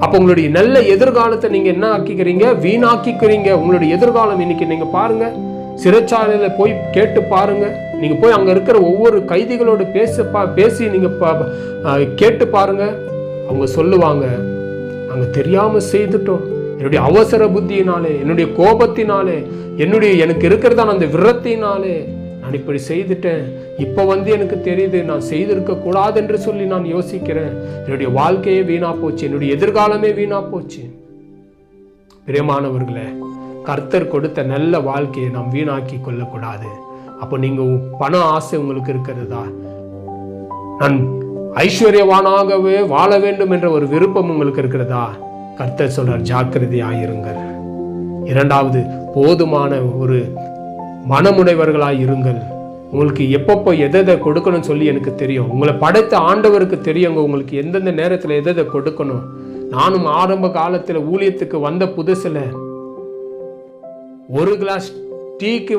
Speaker 1: அப்ப உங்களுடைய நல்ல எதிர்காலத்தை நீங்க என்ன ஆக்கிக்கிறீங்க? வீணாக்கிக்கிறீங்க. உங்களுடைய எதிர்காலம் இன்னைக்கு நீங்க பாருங்க, சிறைச்சாலையில போய் கேட்டு பாருங்க, நீங்க போய் அங்க இருக்கிற ஒவ்வொரு கைதிகளோடு பேசி நீங்க கேட்டு பாருங்க. அவங்க சொல்லுவாங்க, நாங்க தெரியாம செய்துட்டோம், என்னுடைய அவசர புத்தியினாலே, என்னுடைய கோபத்தினாலே, எனக்கு இருக்கிறதான அந்த விரத்தினாலே நான் இப்படி செய்துட்டேன், இப்ப வந்து எனக்கு தெரியுது நான் செய்திருக்க கூடாது என்று சொல்லி நான் யோசிக்கிறேன், என்னுடைய வாழ்க்கையே வீணா போச்சு, என்னுடைய எதிர்காலமே வீணா போச்சு. பிரியமானவர்களே, கர்த்தர் கொடுத்த நல்ல வாழ்க்கையை நாம் வீணாக்கி கொள்ளக்கூடாது. அப்போ நீங்க பண ஆசை உங்களுக்கு இருக்கிறதா, நான் ஐஸ்வர்யவானாகவே வாழ வேண்டும் என்ற ஒரு விருப்பம் உங்களுக்கு இருக்கிறதா, கர்த்தர் சொல்றார் ஜாக்கிரதையாயிருங்கள். இரண்டாவது, போதுமான ஒரு மனமுடைவர்களாய் இருங்கள். உங்களுக்கு எப்பப்போ எதை கொடுக்கணும்னு சொல்லி எனக்கு தெரியும். உங்களை படைத்த ஆண்டவருக்கு தெரியுங்க உங்களுக்கு எந்தெந்த நேரத்தில் எதை கொடுக்கணும். நானும் ஆரம்ப காலத்தில் ஊழியத்துக்கு வந்த புதுசுல ஒரு கிளாஸ் டீக்கு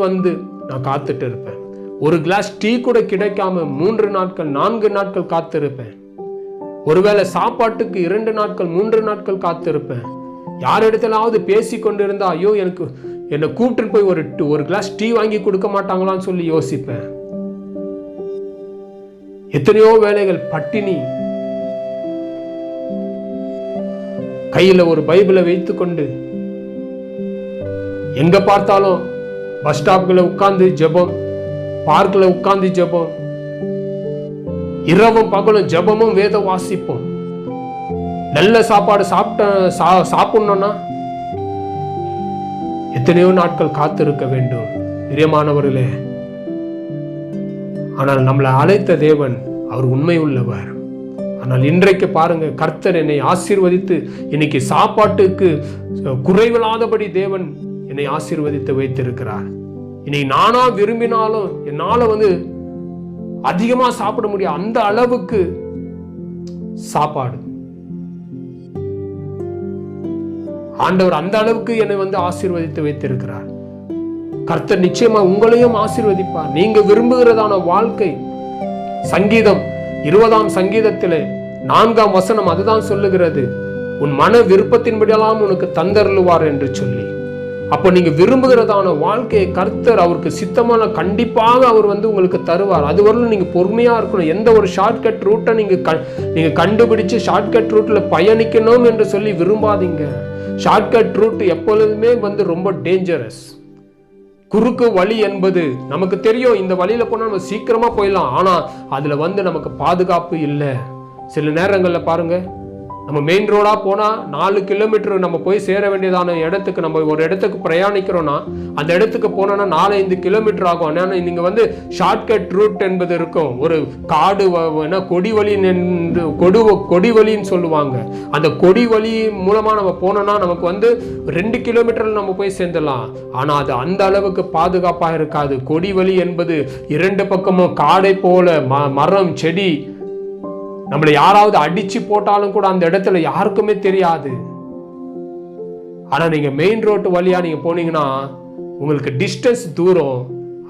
Speaker 1: நான் காத்துட்டு இருப்பேன். ஒரு கிளாஸ் டீ கூட கிடைக்காம 3 நாட்கள் 4 நாட்கள் காத்திருப்பேன். ஒருவேளை சாப்பாட்டுக்கு 2 நாட்கள் 3 நாட்கள் காத்திருப்பேன். யார் இடத்துலாவது பேசி கொண்டு இருந்தா ஐயோ என்னை கூப்பிட்டு போய் ஒரு கிளாஸ் டீ வாங்கி கொடுக்க மாட்டாங்களான்னு சொல்லி யோசிப்பேன். எத்தனையோ வேளைகள் பட்டினி, கையில ஒரு பைபிளை வைத்துக்கொண்டு எங்க பார்த்தாலும் பஸ் ஸ்டாப்ல உட்கார்ந்து ஜெபம், பார்க்ல உட்கார்ந்து ஜெபம், இரவும் பகலும் ஜெபமும் வேத வாசிப்போம். நல்ல சாப்பாடு சாப்பிடணும்னா எத்தனையோ நாட்கள் காத்திருக்க வேண்டும் பிரியமானவர்களே. ஆனால் நம்மளை அழைத்த தேவன் அவர் உண்மை உள்ளவர். ஆனால் இன்றைக்கு பாருங்க, கர்த்தர் என்னை ஆசீர்வதித்து இன்னைக்கு சாப்பாட்டுக்கு குறைவில்லாதபடி தேவன் என்னை ஆசீர்வதித்து வைத்திருக்கிறார். இன்னைக்கு நானா விரும்பினாலும் என்னால அதிகமா சாப்பிட முடியும் அந்த அளவுக்கு சாப்பாடு ஆண்டவர் அந்த அளவுக்கு என்னை ஆசீர்வதித்து வைத்திருக்கிறார். கர்த்தர் நிச்சயமா உங்களையும் ஆசீர்வதிப்பார். நீங்க விரும்புகிறதான வாழ்க்கை, சங்கீதம் 20ஆம் சங்கீதத்திலே 4ஆம் வசனம் அதுதான் சொல்லுகிறது, உன் மன விருப்பத்தின்படியெல்லாம் உனக்கு தந்தருளுவார் என்று சொல்லி. அப்போ நீங்க விரும்புகிறதான வாழ்க்கையை கர்த்தர் அவருக்கு சித்தமான கண்டிப்பாக அவர் உங்களுக்கு தருவார். அதுவரையிலும் நீங்க பொறுமையா இருக்கணும். எந்த ஒரு ஷார்ட்கட் ரூட்டை நீங்க கண்டுபிடிச்சு ஷார்ட்கட் ரூட்ல பயணிக்கணும் என்று சொல்லி விரும்பாதீங்க. ஷார்ட்கட் ரூட் எப்பொழுதுமே ரொம்ப டேஞ்சரஸ். குறுக்கு வழி என்பது நமக்கு தெரியும், இந்த வழியில போனா நம்ம சீக்கிரமா போயிடலாம். ஆனா அதுல நமக்கு பாதுகாப்பு இல்லை. சில நேரங்கள்ல பாருங்க, நம்ம மெயின் ரோடா போனா 4 கிலோமீட்டர் நம்ம போய் சேர வேண்டியதான இடத்துக்கு, நம்ம ஒரு இடத்துக்கு பிரயாணிக்கிறோம்னா அந்த இடத்துக்கு போனோம்னா 4-5 கிலோமீட்டர் ஆகும். ஆனா நீங்க ஷார்ட்கட் ரூட் என்பது இருக்கும். ஒரு காடு கொடி வழின்னு சொல்லுவாங்க. அந்த கொடி வழி மூலமா நம்ம போனோம்னா நமக்கு 2 கிலோமீட்டர்ல நம்ம போய் சேர்ந்துடலாம். ஆனா அது அந்த அளவுக்கு பாதுகாப்பா இருக்காது. கொடி வழி என்பது 2 பக்கமும் காடை போல மரம் செடி, நம்மளை யாராவது அடிச்சு போட்டாலும் கூட அந்த இடத்துல யாருக்குமே தெரியாது. ஆனா நீங்க மெயின் ரோட்டு வழியா நீங்க போனீங்கன்னா உங்களுக்கு டிஸ்டன்ஸ் தூரம்,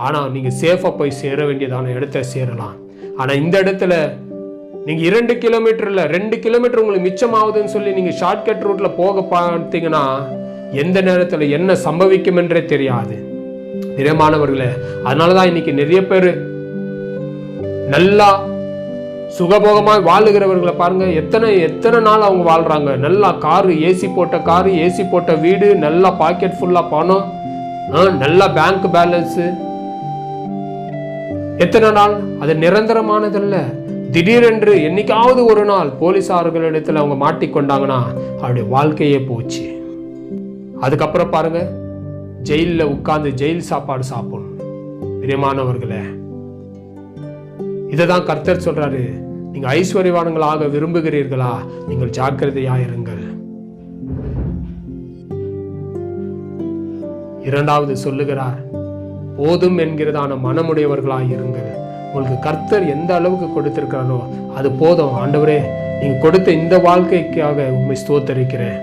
Speaker 1: ஆனா நீங்க சேஃபா போய் சேர வேண்டியதான இடத்த சேரலாம். ஆனா இந்த இடத்துல நீங்க 2 கிலோமீட்டர்ல 2 கிலோமீட்டர் உங்களுக்கு மிச்சமாகுதுன்னு சொல்லி நீங்க ஷார்ட்கட் ரூட்ல போக பார்த்தீங்கன்னா எந்த நேரத்துல என்ன சம்பவிக்கும் என்றே தெரியாது பிரியமானவர்களே. அதனாலதான் இன்னைக்கு நிறைய பேர் நல்லா சுகபோகமாய் வாழுகிறவர்களை பாருங்க, எத்தனை நாள் அவங்க வாழ்றாங்க. நல்லா காரு, ஏசி போட்ட காரு, ஏசி போட்ட வீடு, நல்லா பாக்கெட் ஃபுல்லா பணம், நல்லா பேங்க் பேலன்ஸ். எத்தனை நாள்? அது நிரந்தரமானதல்ல. திடீரென்று என்னைக்காவது ஒரு நாள் போலீசார்களிடத்துல அவங்க மாட்டிக்கொண்டாங்கன்னா அவருடைய வாழ்க்கையே போச்சு. அதுக்கப்புறம் பாருங்க, ஜெயில உட்கார்ந்து ஜெயில் சாப்பாடு சாப்பிடணும். பிரியமானவர்களே, இதைதான் கர்த்தர் சொல்றாரு, நீங்க ஐஸ்வர்யவான்களாக விரும்புகிறீர்களா, நீங்கள் ஜாக்கிரதையாயிருங்கள். இரண்டாவது சொல்லுகிறார், போதும் என்கிறதான மனமுடையவர்களாக இருங்கள். உங்களுக்கு கர்த்தர் எந்த அளவுக்கு கொடுத்திருக்கிறாரோ அது போதும். ஆண்டவரே, நீங்க கொடுத்த இந்த வாழ்க்கைக்காக உண்மை ஸ்தோத்தரிக்கிறேன்.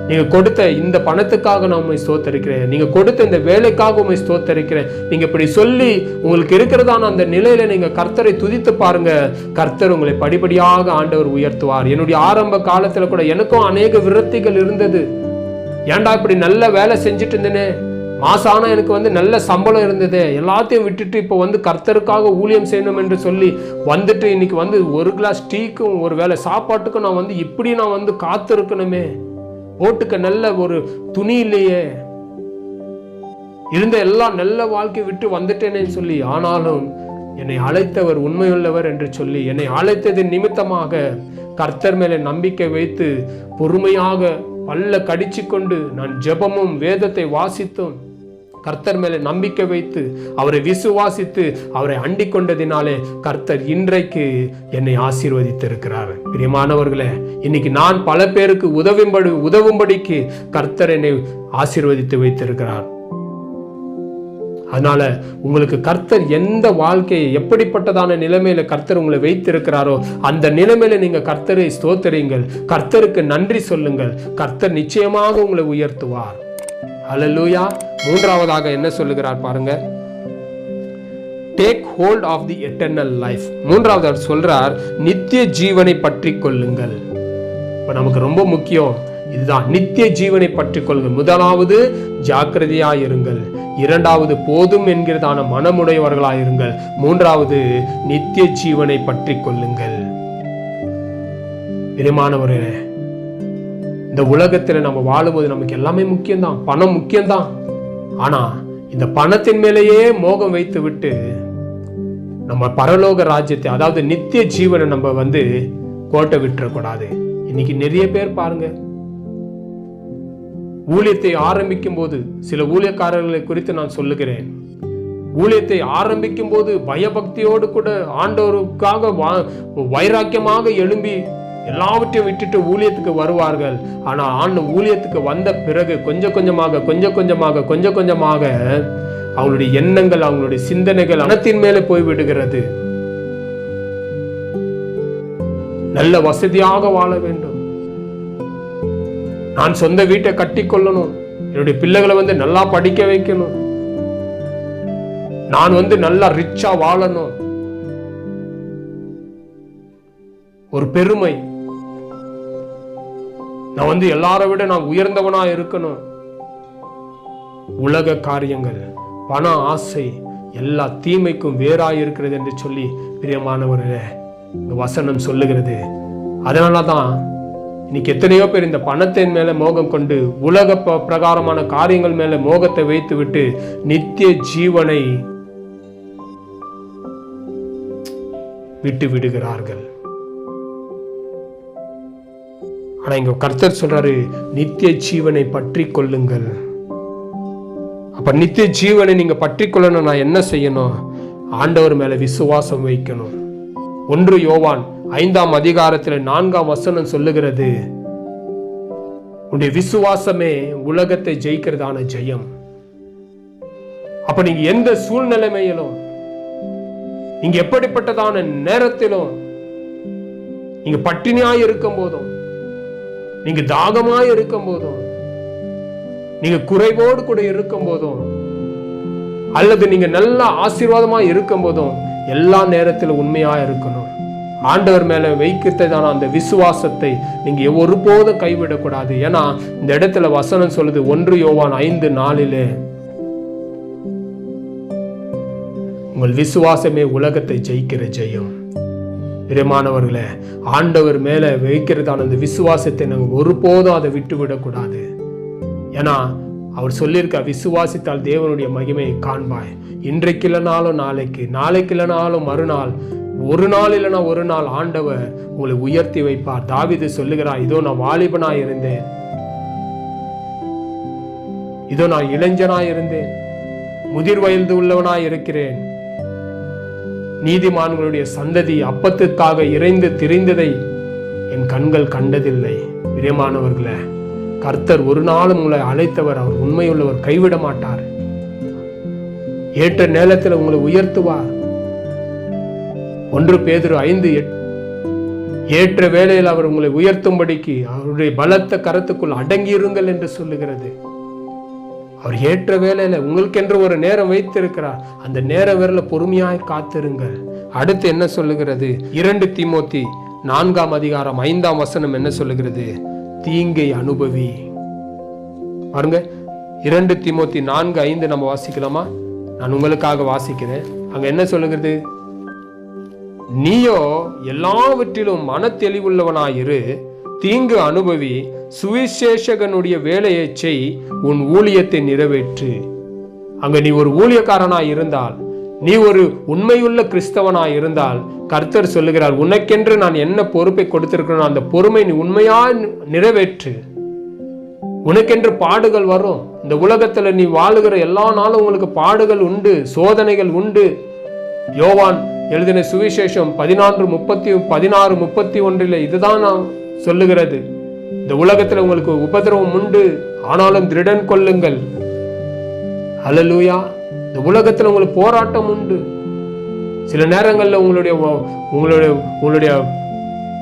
Speaker 1: நீங்க கொடுத்த இந்த பணத்துக்காக நான் உண்மை ஸ்தோத்தரிக்கிறேன். நீங்க கொடுத்த இந்த வேலைக்காக உண்மை ஸ்தோத்தரிக்கிறேன். நீங்க இப்படி சொல்லி உங்களுக்கு இருக்கிறதான அந்த நிலையில நீங்க கர்த்தரை துதித்து பாருங்க. கர்த்தர் உங்களை படிப்படியாக ஆண்டவர் உயர்த்துவார். என்னுடைய ஆரம்ப காலத்துல கூட எனக்கும் அநேக விரக்திகள் இருந்தது. ஏன்டா இப்படி நல்ல வேலை செஞ்சுட்டு இருந்தேனே, மாசானா எனக்கு நல்ல சம்பளம் இருந்தது, எல்லாத்தையும் விட்டுட்டு இப்போ கர்த்தருக்காக ஊழியம் செய்யணும் என்று சொல்லி வந்துட்டு இன்னைக்கு ஒரு கிளாஸ் டீக்கும் ஒரு வேளை சாப்பாட்டுக்கும் நான் இப்படி நான் காத்து இருக்கணுமே, போட்டுக்க நல்ல ஒரு துணி இல்லையே, இருந்த எல்லாம் நல்ல வாழ்க்கை விட்டு வந்துட்டேனே சொல்லி. ஆனாலும் என்னை அழைத்தவர் உண்மையுள்ளவர் என்று சொல்லி என்னை அழைத்ததின் நிமித்தமாக கர்த்தர் மேலே நம்பிக்கை வைத்து பொறுமையாக பல்ல கடிச்சு கொண்டு நான் ஜெபமும் வேதத்தை வாசித்தும் கர்த்தர் மேலே நம்பிக்கை வைத்து அவரை விசுவாசித்து அவரை அண்டிக் கொண்டதினாலே கர்த்தர் இன்றைக்கு என்னை ஆசீர்வதித்திருக்கிறார். பிரியமானவர்களே, இன்னைக்கு நான் பல பேருக்கு உதவும்படிக்கு கர்த்தர் என்னை ஆசீர்வதித்து வைத்திருக்கிறார். அதனால உங்களுக்கு கர்த்தர் எந்த வாழ்க்கையை எப்படிப்பட்டதான நிலைமையில கர்த்தர் உங்களை வைத்திருக்கிறாரோ அந்த நிலைமையில நீங்க கர்த்தரை ஸ்தோத்திரிங்கள், கர்த்தருக்கு நன்றி சொல்லுங்கள். கர்த்தர் நிச்சயமாக உங்களை உயர்த்துவார். ஹல்லேலூயா. மூன்றாவதாக என்ன சொல்லுகிறார் பாருங்க, take hold of the eternal life. மூன்றாவது அவர் சொல்றார், நித்திய ஜீவனை பற்றி கொள்ளுங்கள். இப்ப நமக்கு ரொம்ப முக்கியம் இதுதான், நித்திய ஜீவனை பற்றி கொள்ளுங்கள். முதலாவது ஜாக்கிரதையாயிருங்கள், இரண்டாவது போதும் என்கிறதான மனமுடையவர்களாயிருங்கள், மூன்றாவது நித்திய ஜீவனை பற்றி கொள்ளுங்கள். பிரியமானவர்களே, இந்த உலகத்துல நம்ம வாழும்போது நமக்கு எல்லாமே முக்கியம்தான், பணம் முக்கியம்தான். ஆனா இந்த பணத்தின் மேலேயே மோகம் வைத்து விட்டு நம்ம பரலோக ராஜ்யத்தை, அதாவது நித்திய ஜீவனை நம்ம கோட்டை விட்டுறக்கூடாது. இன்னைக்கு நிறைய பேர் பாருங்க, ஊழியத்தை ஆரம்பிக்கும் போது, சில ஊழியக்காரர்களை குறித்து நான் சொல்லுகிறேன், ஊழியத்தை ஆரம்பிக்கும் போது பயபக்தியோடு கூட ஆண்டவருக்காக வைராக்கியமாக எழும்பி எல்லாவற்றையும் விட்டுட்டு ஊழியத்துக்கு வருவார்கள். ஆனா ஊழியத்துக்கு வந்த பிறகு கொஞ்சம் கொஞ்சமாக அவங்களுடைய எண்ணங்கள், அவங்களுடைய சிந்தனைகள் பணத்தின் மேலே போய்விடுகிறது. நல்ல வசதியாக வாழ வேண்டும், நான் சொந்த வீட்டை கட்டி கொள்ளணும், என்னுடைய பிள்ளைகளை நல்லா படிக்க வைக்கணும், நான் நல்லா ரிச்சா வாழணும், ஒரு பெருமை, நான் எல்லாரை விட நான் உயர்ந்தவனா இருக்கணும். உலக காரியங்கள், பண ஆசை எல்லா தீமைக்கும் வேறாய் இருக்கிறது என்று சொல்லி பிரியமானவர்களே வசனம் சொல்லுகிறது. அதனாலதான் இன்னைக்கு எத்தனையோ பேர் இந்த பணத்தின் மேல மோகம் கொண்டு உலக பிரகாரமான காரியங்கள் மேல மோகத்தை வைத்து விட்டு நித்திய ஜீவனை விட்டு விடுகிறார்கள். ஆனா இங்க கர்த்தர் சொல்றாரு, நித்திய ஜீவனை பற்றி கொள்ளுங்கள். அப்ப நித்திய ஜீவனை நீங்க பற்றி கொள்ளணும். நான் என்ன செய்யணும்? ஆண்டவர் மேல விசுவாசம் வைக்கணும். 1 யோவான் 5ஆம் அதிகாரத்தில் 4ஆம் வசனம் சொல்லுகிறது, உன்னுடைய விசுவாசமே உலகத்தை ஜெயிக்கிறதான ஜெயம். அப்ப நீங்க எந்த சூழ்நிலைமையிலும், நீங்க எப்படிப்பட்டதான நேரத்திலும், நீங்க பட்டினியாய் இருக்கும் போதும், நீங்க தாகமாய் இருக்கும் போதும், நீங்க குறைவோடு கூட இருக்கும் போதும், அல்லது நீங்க நல்ல ஆசீர்வாதமாய் இருக்கும் போதும், எல்லா நேரத்திலும் உண்மையா இருக்கணும். ஆண்டவர் மேல வைக்கிறதான அந்த விசுவாசத்தை நீங்க ஒருபோதும் கைவிடக்கூடாது. ஏன்னா இந்த இடத்துல வசனம் சொல்லுது, 1 யோவான் 5:4 உங்கள் விசுவாசமே உலகத்தை ஜெயிக்கிற ஜெயம். பிரியமானவர்களே, ஆண்டவர் மேல வைக்கிறதான அந்த விசுவாசத்தை நாங்கள் ஒருபோதும் அதை விட்டு விடக்கூடாது. ஏன்னா அவர் சொல்லியிருக்க, விசுவாசித்தால் தேவனுடைய மகிமையை காண்பாய். இன்றைக்கு இல்லைனாலும் நாளைக்கு, நாளைக்கு இல்லைனாலும் மறுநாள், ஒரு நாள் இல்லைனா ஒரு நாள் ஆண்டவர் உங்களை உயர்த்தி வைப்பார். தாவீது சொல்லுகிறார், இதோ நான் வாலிபனாய் இருந்தேன், இதோ நான் இளைஞனாய் இருந்தேன், முதிர் வயது உள்ளவனாய் இருக்கிறேன். நீதிமான்களுடைய சந்ததி அப்பத்துக்காக இறைந்து திரிந்ததை என் கண்கள் கண்டதில்லை. பிரியமானவர்களே, கர்த்தர் ஒரு நாளும் உங்களை அழைத்தவர், அவர் உண்மையுள்ளவர், கைவிட மாட்டார். ஏற்ற நேரத்தில் உங்களை உயர்த்துவார். 1 பேதுரு 5:8 ஏற்ற வேளையில் அவர் உங்களை உயர்த்தும்படிக்கு அவருடைய பலத்த கரத்துக்குள் அடங்கியிருங்கள் என்று சொல்லுகிறது. அவர் ஏற்ற வேளையில உங்களுக்கென்று ஒரு நேரம் வைத்திருக்கிறார். அந்த நேரம் வரல பொறுமையாய் காத்திருங்கள். அடுத்து என்ன சொல்லுகிறது? 2 தீமோத்தி 4ஆம் அதிகாரம் 5ஆம் வசனம் என்ன சொல்லுகிறது? தீங்கை அனுபவி. பாருங்க, 2 தீமோத்தி 4:5 நம்ம வாசிக்கலாமா? நான் உங்களுக்காக வாசிக்கிறேன். அங்க என்ன சொல்லுகிறது? நீயோ எல்லாவற்றிலும் மன தெளிவுள்ளவனாயிரு, தீங்கு அனுபவி, சுவிசேஷகனுடைய வேலையை செய், உன் ஊழியத்தை நிறைவேற்று. அங்க நீ ஒரு ஊழியக்காரனாய் இருந்தால், நீ ஒரு உண்மையுள்ள கிறிஸ்தவனாய் இருந்தால், கர்த்தர் சொல்லுகிறார், உனக்கென்று நான் என்ன பொறுப்பை கொடுத்திருக்கிறேன் அந்த பொறுமை நீ உண்மையா நிறைவேற்று. உனக்கென்று பாடுகள் வரும். இந்த உலகத்துல நீ வாழுகிற எல்லா நாளும் உங்களுக்கு பாடுகள் உண்டு, சோதனைகள் உண்டு. யோவான் எழுதின சுவிசேஷம் 16:31 இதுதான் நான் சொல்லுகிறது. இந்த உலகத்துல உங்களுக்கு உபதிரவம் உண்டு, ஆனாலும் திருடன் கொள்ளுங்கள். ஹல்லேலூயா. இந்த உலகத்துல உங்களுக்கு போராட்டம் உண்டு. சில நேரங்கள்ல உங்களுடைய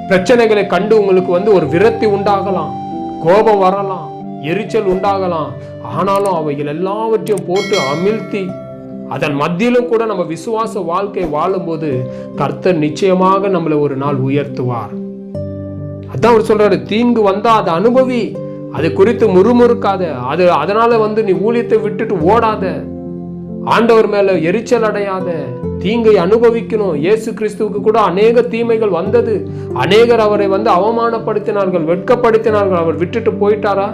Speaker 1: பிரச்சனைகளை கண்டு உங்களுக்கு ஒரு விரக்தி உண்டாகலாம், கோபம் வரலாம், எரிச்சல் உண்டாகலாம். ஆனாலும் அவைகள் எல்லாவற்றையும் போட்டு அமிழ்த்தி அதன் மத்தியிலும் கூட நம்ம விசுவாச வாழ்க்கை வாழும்போது கர்த்தர் நிச்சயமாக நம்மளை ஒரு நாள் உயர்த்துவார். அதான் அவர் சொல்றாரு, தீங்கு வந்தா அதை அனுபவி, அதை குறித்து முறுமுறுக்காத. அதனால நீ ஊழியத்தை விட்டுட்டு ஓடாத, ஆண்டவர் மேல எரிச்சல் அடையாத, தீங்கை அனுபவிக்கணும். இயேசு கிறிஸ்துவுக்கு கூட அநேக தீமைகள் வந்தது. அநேகர் அவரை அவமானப்படுத்தினார்கள், வெட்கப்படுத்தினார்கள். அவர் விட்டுட்டு போயிட்டாரா?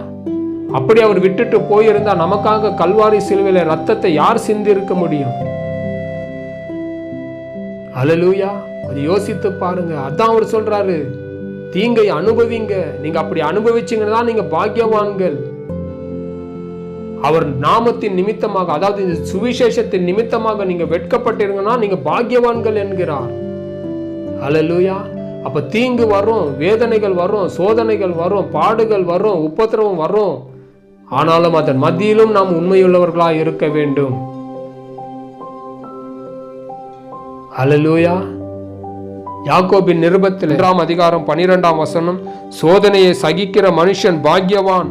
Speaker 1: அப்படி அவர் விட்டுட்டு போயிருந்தா நமக்காக கல்வாரி சிலுவையில ரத்தத்தை யார் சிந்தி இருக்க முடியும்? ஹல்லேலூயா. அது யோசித்து பாருங்க. அதான் அவர் சொல்றாரு, தீங்கை அனுபவிங்க. நீங்க அப்படி அனுபவிச்சீங்கன்னா நீங்க பாக்கியவான்கள். அவர் நாமத்தின் நிமித்தமாக, அதாவது இந்த சுவிசேஷத்தின் நிமித்தமாக நீங்க வெட்கப்பட்டிருங்கன்னா நீங்க பாக்கியவான்கள் என்கிறார். ஹல்லேலூயா. அப்ப தீங்கு வரும், வேதனைகள் வரும், சோதனைகள் வரும், பாடுகள் வரும், உபத்திரவம் வரும். ஆனாலும் அதன் மத்தியிலும் நாம் உண்மையுள்ளவர்களா இருக்க வேண்டும். ஹல்லேலூயா. யாக்கோபின் நிருபத்தில் 1:12 சோதனையை சகிக்கிற மனுஷன் பாக்கியவான்,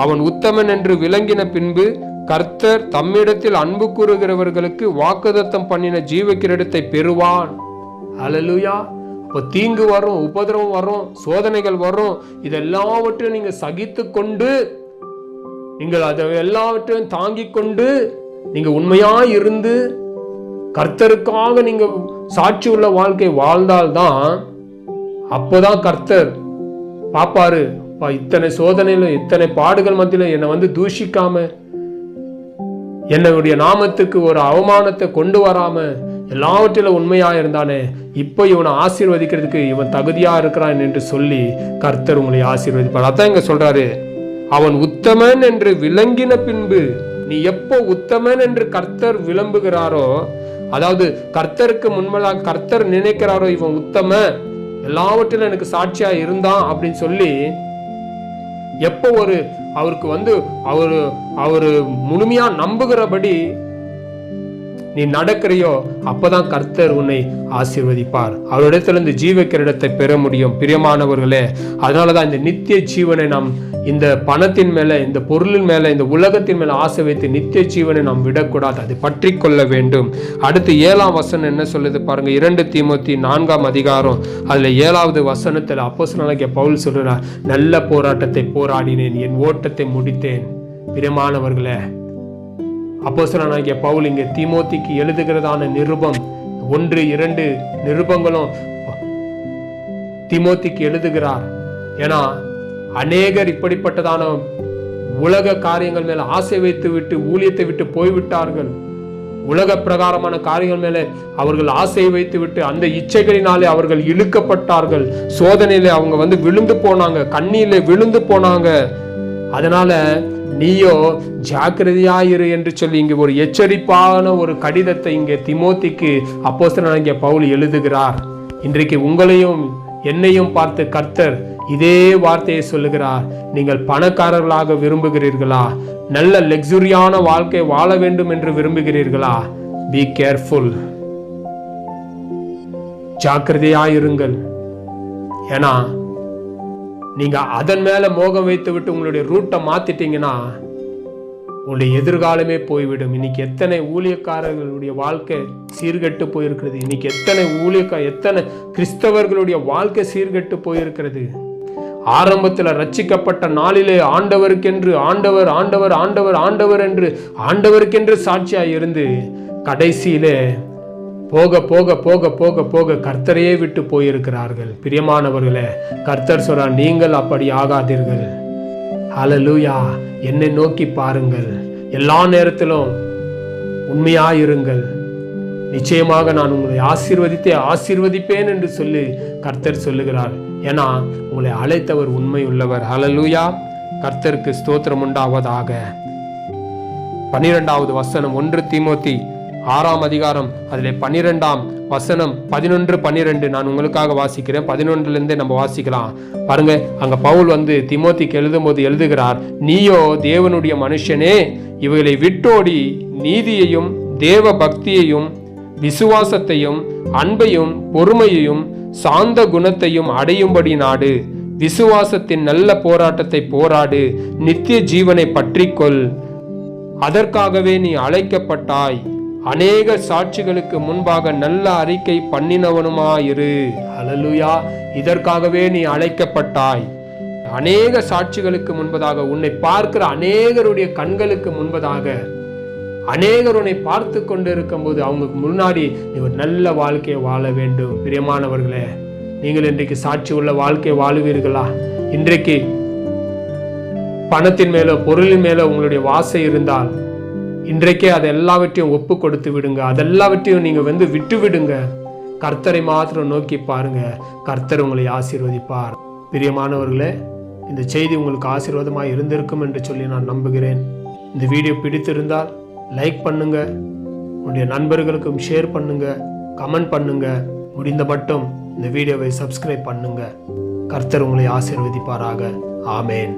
Speaker 1: அவன் உத்தமன் என்று விளங்கின பின்பு கர்த்தர் தம்மிடத்தில் அன்பு கூறுகிறவர்களுக்கு வாக்குத்தத்தம் பண்ணின ஜீவ கிரீடத்தை பெறுவான். ஹல்லேலூயா. அப்போ தீங்கு வரும், உபதிரவம் வரும், சோதனைகள் வரும். இதெல்லாவற்றையும் நீங்க சகித்து கொண்டு, நீங்கள் அதை எல்லாவற்றையும் தாங்கிக் கொண்டு நீங்க உண்மையா இருந்து கர்த்தருக்காக நீங்க சாட்சி உள்ள வாழ்க்கை வாழ்ந்தால்தான் அப்போதான் கர்த்தர் பாப்பாரு, இத்தனை சோதனையிலும் இத்தனை பாடுகள் மத்தியிலும் என்னை தூஷிக்காம, என்னுடைய நாமத்துக்கு ஒரு அவமானத்தை கொண்டு வராம எல்லாவற்றிலும் உண்மையா இருந்தானே, இப்போ இவனை ஆசீர்வதிக்கிறதுக்கு இவன் தகுதியா இருக்கிறான் என்று சொல்லி கர்த்தர் உங்களை ஆசீர்வதிப்பார். அதான் இங்க சொல்றாரு, அவன் உத்தமன் என்று விளங்கின பின்பு. நீ எப்போ உத்தமன் என்று கர்த்தர் விளம்புகிறாரோ, அதாவது கர்த்தருக்கு முன்மலாக கர்த்தர் நினைக்கிறாரோ இவன் உத்தம, எல்லாவற்றிலும் எனக்கு சாட்சியா இருந்தான் அப்படின்னு சொல்லி, எப்போ அவருக்கு அவரு முழுமையா நம்புகிறபடி நீ நடக்கிறியோ அப்பதான் கர்த்தர் உன்னை ஆசீர்வதிப்பார். அவரிடத்திலிருந்து ஜீவ கிரீடத்தை பெற முடியும். பிரியமானவர்களே, அதனாலதான் இந்த நித்திய ஜீவனை நாம் இந்த பணத்தின் மேல, இந்த பொருளின் மேல, இந்த உலகத்தின் மேல ஆசை வைத்து நித்திய ஜீவனை நாம் விடக்கூடாது. அதை பற்றி கொள்ள வேண்டும். அடுத்து 7ஆம் வசனம் என்ன சொல்லுது பாருங்க. 2 தீமோத்தி 4:00 அதுல 7வது வசனத்துல அப்போஸ்தலனாகிய பவுல் சொல்றார், நல்ல போராட்டத்தை போராடினேன், என் ஓட்டத்தை முடித்தேன். பிரியமானவர்களே, அப்போஸ்தலனாகிய பவுல் இங்கே தீமோத்திக்கு எழுதுகிறதான நிருபம் 1-2 நிருபங்களும் தீமோத்திக்கு எழுதுகிறார். ஏன்னா அநேகர் இப்படிப்பட்டதான உலக காரியங்கள் மேல ஆசை வைத்து விட்டு ஊழியத்தை விட்டு போய்விட்டார்கள். உலக பிரகாரமான காரியங்கள் மேல அவர்கள் ஆசையை வைத்து விட்டு அந்த இச்சைகளினாலே அவர்கள் இழுக்கப்பட்டார்கள். சோதனையில அவங்க விழுந்து போனாங்க, கண்ணியில விழுந்து போனாங்க. அதனால நீயோ ஜாக்கிரதையாயிரு என்று சொல்லி இங்க ஒரு எச்சரிப்பான ஒரு கடிதத்தை இங்கே தீமோத்திக்கு அப்போஸ்தலனாகிய பவுல் எழுதுகிறார். இன்றைக்கு உங்களையும் என்னையும் பார்த்து கர்த்தர் இதே வார்த்தையை சொல்லுகிறார். நீங்கள் பணக்காரர்களாக விரும்புகிறீர்களா? நல்ல லக்ஸுரியான வாழ்க்கை வாழ வேண்டும் என்று விரும்புகிறீர்களா? பி கேர்ஃபுல், ஜாக்கிரதையாயிருங்கள். ஏன்னா நீங்க அதன் மேல மோகம் வைத்து விட்டு உங்களுடைய ரூட்டை மாத்திட்டீங்கன்னா உங்களுடைய எதிர்காலமே போய்விடும். இன்னைக்கு எத்தனை ஊழியக்காரர்களுடைய வாழ்க்கை சீர்கெட்டு போயிருக்கிறது. இன்னைக்கு எத்தனை கிறிஸ்தவர்களுடைய வாழ்க்கை சீர்கெட்டு போயிருக்கிறது. ஆரம்பத்தில் ரட்சிக்கப்பட்ட நாளிலே ஆண்டவருக்கென்று ஆண்டவர் ஆண்டவர் ஆண்டவர் ஆண்டவர் என்று ஆண்டவருக்கென்று சாட்சியாய் இருந்து கடைசியிலே போக போக போக போக போக கர்த்தரையே விட்டு போயிருக்கிறார்கள். பிரியமானவர்களே, கர்த்தர் சொல்றார், நீங்கள் அப்படி ஆகாதீர்கள். ஹல்லேலூயா. என்னை நோக்கி பாருங்கள், எல்லா நேரத்திலும் உண்மையாயிருங்கள், நிச்சயமாக நான் உங்களை ஆசீர்வதிப்பேன் என்று சொல்லி கர்த்தர் சொல்லுகிறார். ஏன்னா உங்களை அழைத்தவர் உண்மை உள்ளவர். ஹல்லேலூயா. கர்த்தருக்கு ஸ்தோத்திரம் உண்டாவதாக. 12வது வசனம் 1 தீமோத்தி 6ஆம் அதிகாரம் அதிலே 12ஆம் வசனம் 11-12 நான் உங்களுக்காக வாசிக்கிறேன். 11லிருந்தே நம்ம வாசிக்கலாம். பாருங்க, அங்க பவுல் தீமோத்திக்கு எழுதும் போது எழுதுகிறார், நீயோ தேவனுடைய மனுஷனே, இவைகளை விட்டோடி நீதியையும் தேவ பக்தியையும் விசுவாசத்தையும் அன்பையும் பொறுமையையும் சாந்த குணத்தையும் அடையும்படி நாடு. விசுவாசத்தின் நல்ல போராட்டத்தை போராடு, நித்திய ஜீவனை பற்றிக்கொள். அதற்காகவே நீ அழைக்கப்பட்டாய். அநேக சாட்சிகளுக்கு முன்பாக நல்ல அறிக்கை பண்ணினவனுமாயிரு. ஹல்லேலூயா. இதற்காகவே நீ அழைக்கப்பட்டாய். அநேக சாட்சிகளுக்கு முன்பதாக, உன்னை பார்க்கிற அநேகருடைய கண்களுக்கு முன்பதாக, அநேகர் உன்னை பார்த்து கொண்டு இருக்கும் போது அவங்களுக்கு முன்னாடி நீ ஒரு நல்ல வாழ்க்கையை வாழ வேண்டும். பிரியமானவர்களே, நீங்கள் இன்றைக்கு சாட்சி உள்ள வாழ்க்கையை வாழுவீர்களா? இன்றைக்கு பணத்தின் மேலோ பொருளின் மேலோ உங்களுடைய வாசை இருந்தால் இன்றைக்கே அதை எல்லாவற்றையும் ஒப்பு கொடுத்து விடுங்க. அதெல்லாவற்றையும் நீங்க விட்டு விடுங்க. கர்த்தரை மாத்திரம் நோக்கி பாருங்க. கர்த்தர் உங்களை ஆசீர்வதிப்பார். பிரியமானவர்களே, இந்த செய்தி உங்களுக்கு ஆசீர்வாதமாக இருந்திருக்கும் என்று சொல்லி நான் நம்புகிறேன். இந்த வீடியோ பிடித்திருந்தால் லைக் பண்ணுங்க, உங்களுடைய நண்பர்களுக்கும் ஷேர் பண்ணுங்க, கமெண்ட் பண்ணுங்க. முடிந்த மட்டும் இந்த வீடியோவை சப்ஸ்கிரைப் பண்ணுங்க. கர்த்தர் உங்களை ஆசீர்வதிப்பாராக. ஆமேன்.